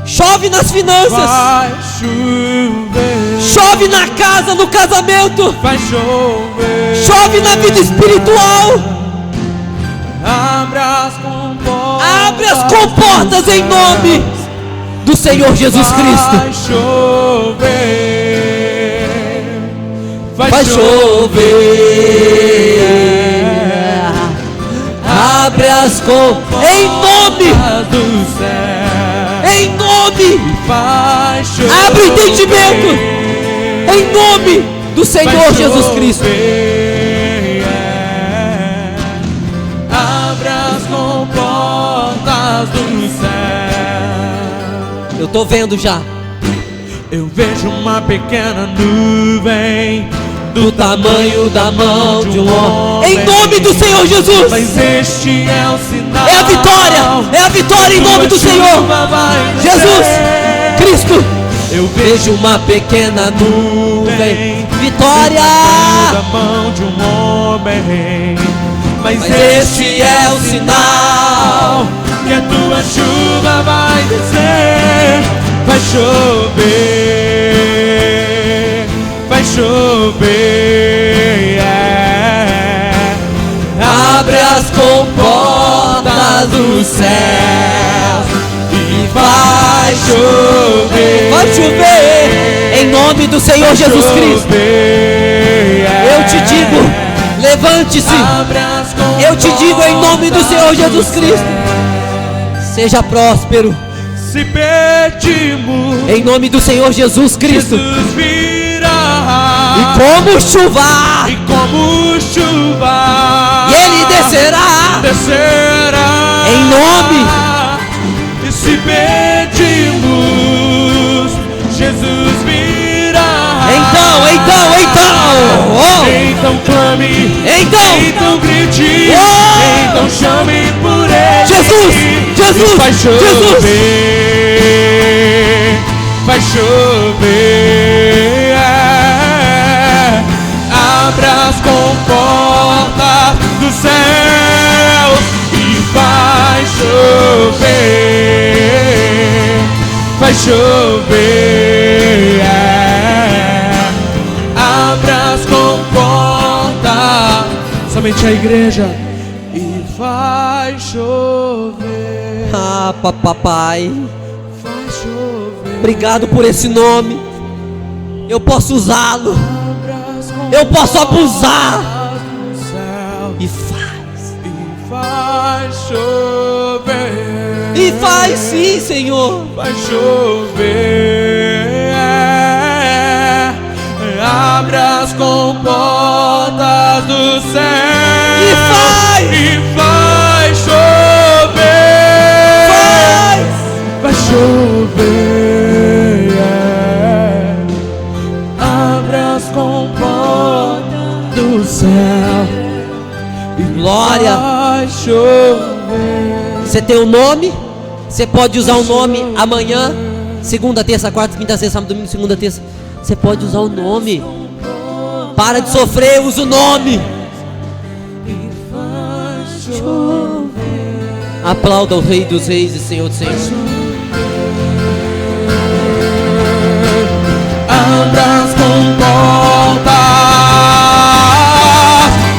Chove nas finanças. Vai chover. Chove na casa, no casamento. Vai chover. Chove na vida espiritual. Abre as comportas em nome do Senhor Jesus Cristo. Vai chover. Vai chover. Abre as comportas em nome do céu. Em nome. Vai chover. Abre o entendimento em nome do Senhor Jesus Cristo. Abre as comportas do céu. Eu estou vendo já. Eu vejo uma pequena nuvem do tamanho da mão de um homem. Em nome do Senhor Jesus. Mas este é o sinal. É a vitória. É a vitória em nome do Senhor Jesus Cristo. Eu vejo uma pequena nuvem. Vitória da mão de um homem. Mas este é o sinal que a tua chuva vai descer. Vai chover. Vai chover. Abre as comportas do céu e vai chover. Vai chover em nome do Senhor Jesus Cristo. Eu te digo, levante-se. Eu te digo em nome do Senhor Jesus Cristo. Seja próspero. Se pedimos, em nome do Senhor Jesus Cristo. Jesus virá. E como chuva. E como chuva. E ele descerá. Descerá. Em nome. E se pedimos, Jesus virá. Então clame. Então grite. Então chame por ele. Jesus. Vai chover. Vai chover. Abra as comportas do céu e vai chover. Vai chover. Abra as comportas. Somente a igreja. E vai chover. Ah, papai. Vai chover. Obrigado por esse nome. Eu posso usá-lo. Eu posso abusar. E vai chover. E faz sim, Senhor. Vai chover. Abra as comportas do céu. E vai chover. Vai chover. Abra as comportas do céu. Glória. Vai chover. Você tem um nome? Você pode usar o nome amanhã, segunda, terça, quarta, quinta, sexta, sábado, domingo, segunda, terça. Você pode usar o nome. Para de sofrer, usa o nome. Aplauda o Rei dos Reis e Senhor dos Senhores. Abra as comportas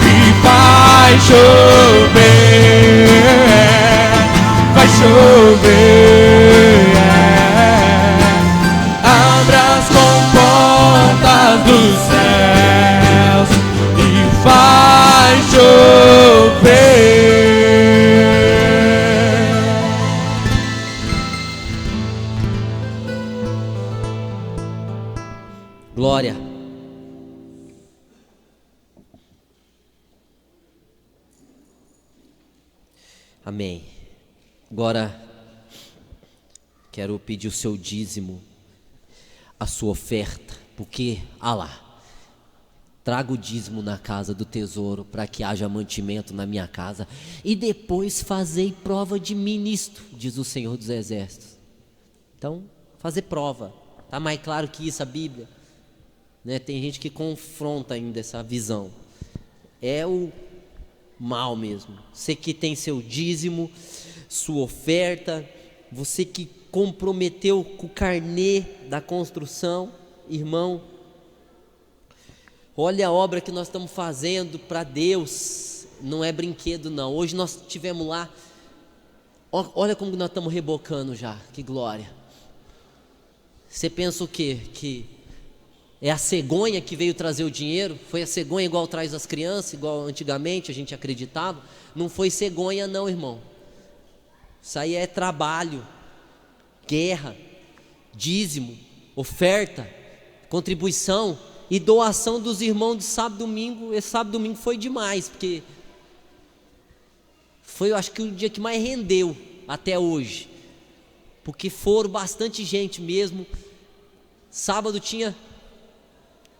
e vai chover. Vai chover. Abra as comportas dos céus e vai chover. Glória. Amém. Agora, quero pedir o seu dízimo, a sua oferta, porque, traga o dízimo na casa do tesouro, para que haja mantimento na minha casa, e depois fazei prova de mim nisto, diz o Senhor dos Exércitos. Então, fazer prova, está mais claro que isso a Bíblia, né? Tem gente que confronta ainda essa visão, é o mal mesmo. Você que tem seu dízimo, sua oferta, você que comprometeu com o carnê da construção, irmão, olha a obra que nós estamos fazendo para Deus, não é brinquedo não. Hoje nós estivemos lá, olha como nós estamos rebocando já, que glória. Você pensa o quê? Que é a cegonha que veio trazer o dinheiro? Foi a cegonha igual traz as crianças, igual antigamente a gente acreditava? Não foi cegonha não, irmão. Isso aí é trabalho, guerra, dízimo, oferta, contribuição e doação dos irmãos de sábado e domingo. Esse sábado e domingo foi demais, porque foi, eu acho que o dia que mais rendeu até hoje, porque foram bastante gente mesmo. Sábado tinha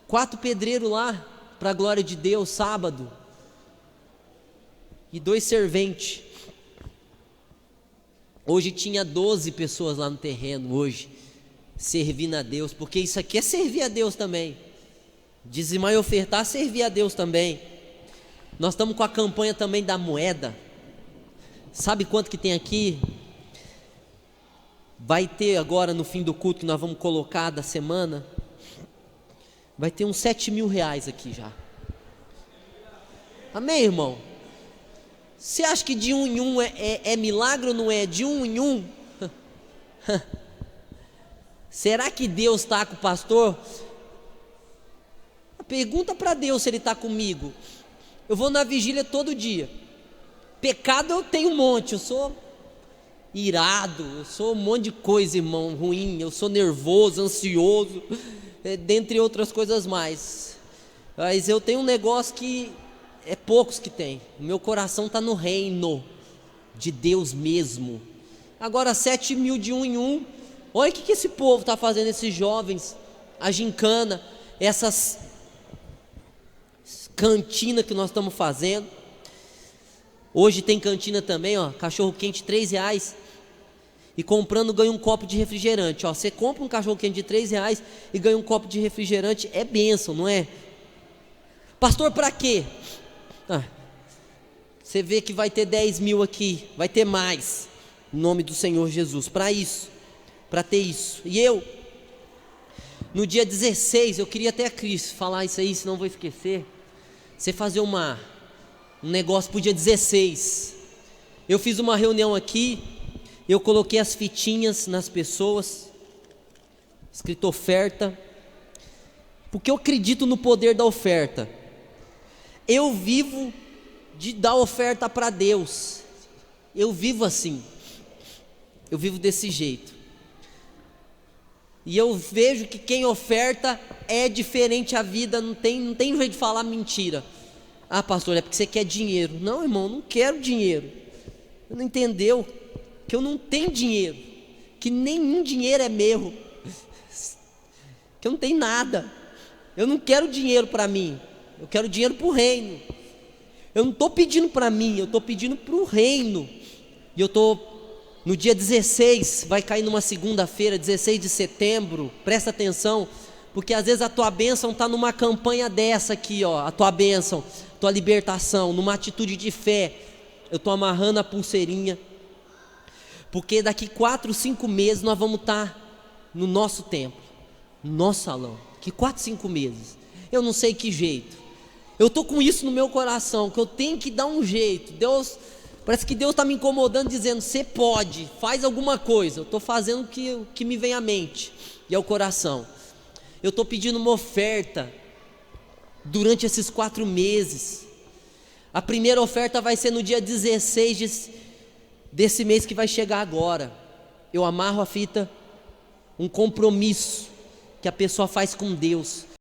4 pedreiros lá, para a glória de Deus, sábado, e 2 serventes. Hoje tinha 12 pessoas lá no terreno, hoje, servindo a Deus, porque isso aqui é servir a Deus também. Dizimar e ofertar, servir a Deus também. Nós estamos com a campanha também da moeda. Sabe quanto que tem aqui? Vai ter agora no fim do culto que nós vamos colocar da semana, vai ter uns 7 mil reais aqui já. Amém, irmão? Você acha que de um em um é milagre ou não é? De um em um? Será que Deus está com o pastor? Pergunta para Deus se Ele está comigo. Eu vou na vigília todo dia. Pecado eu tenho um monte, eu sou irado, eu sou um monte de coisa, irmão, ruim, eu sou nervoso, ansioso, dentre outras coisas mais. Mas eu tenho um negócio que é poucos que tem. O meu coração está no reino de Deus mesmo. Agora 7 mil de um em um. Olha o que esse povo está fazendo, esses jovens, a gincana, essas cantina que nós estamos fazendo. Hoje tem cantina também, ó, cachorro quente R$3, e comprando ganha um copo de refrigerante, ó. Você compra um cachorro quente de R$3 e ganha um copo de refrigerante, é bênção, não é? Pastor, para quê? Você vê que vai ter 10 mil aqui, vai ter mais, em nome do Senhor Jesus, para isso, para ter isso. E eu, no dia 16, eu queria até a Cris falar isso aí, senão eu vou esquecer. Você fazer um negócio para o dia 16. Eu fiz uma reunião aqui, eu coloquei as fitinhas nas pessoas, escrito oferta, porque eu acredito no poder da oferta. Eu vivo de dar oferta para Deus, eu vivo assim, eu vivo desse jeito, e eu vejo que quem oferta é diferente a vida, não tem jeito de falar mentira. Ah, pastor, é porque você quer dinheiro. Não, irmão, eu não quero dinheiro. Você não entendeu que eu não tenho dinheiro, que nenhum dinheiro é meu, que eu não tenho nada. Eu não quero dinheiro para mim, eu quero dinheiro para o reino. Eu não estou pedindo para mim, eu estou pedindo para o reino. E eu estou, no dia 16, vai cair numa segunda-feira, 16 de setembro, presta atenção, porque às vezes a tua bênção está numa campanha dessa aqui, ó, a tua bênção, tua libertação, numa atitude de fé. Eu estou amarrando a pulseirinha, porque daqui 4, 5 meses nós vamos estar no nosso templo, no nosso salão, que 4, 5 meses, eu não sei que jeito, eu estou com isso no meu coração, que eu tenho que dar um jeito. Deus, parece que Deus está me incomodando, dizendo, você pode, faz alguma coisa. Eu estou fazendo o que me vem à mente e ao coração. Eu estou pedindo uma oferta durante esses 4 meses. A primeira oferta vai ser no dia 16 desse mês que vai chegar agora. Eu amarro a fita, um compromisso que a pessoa faz com Deus.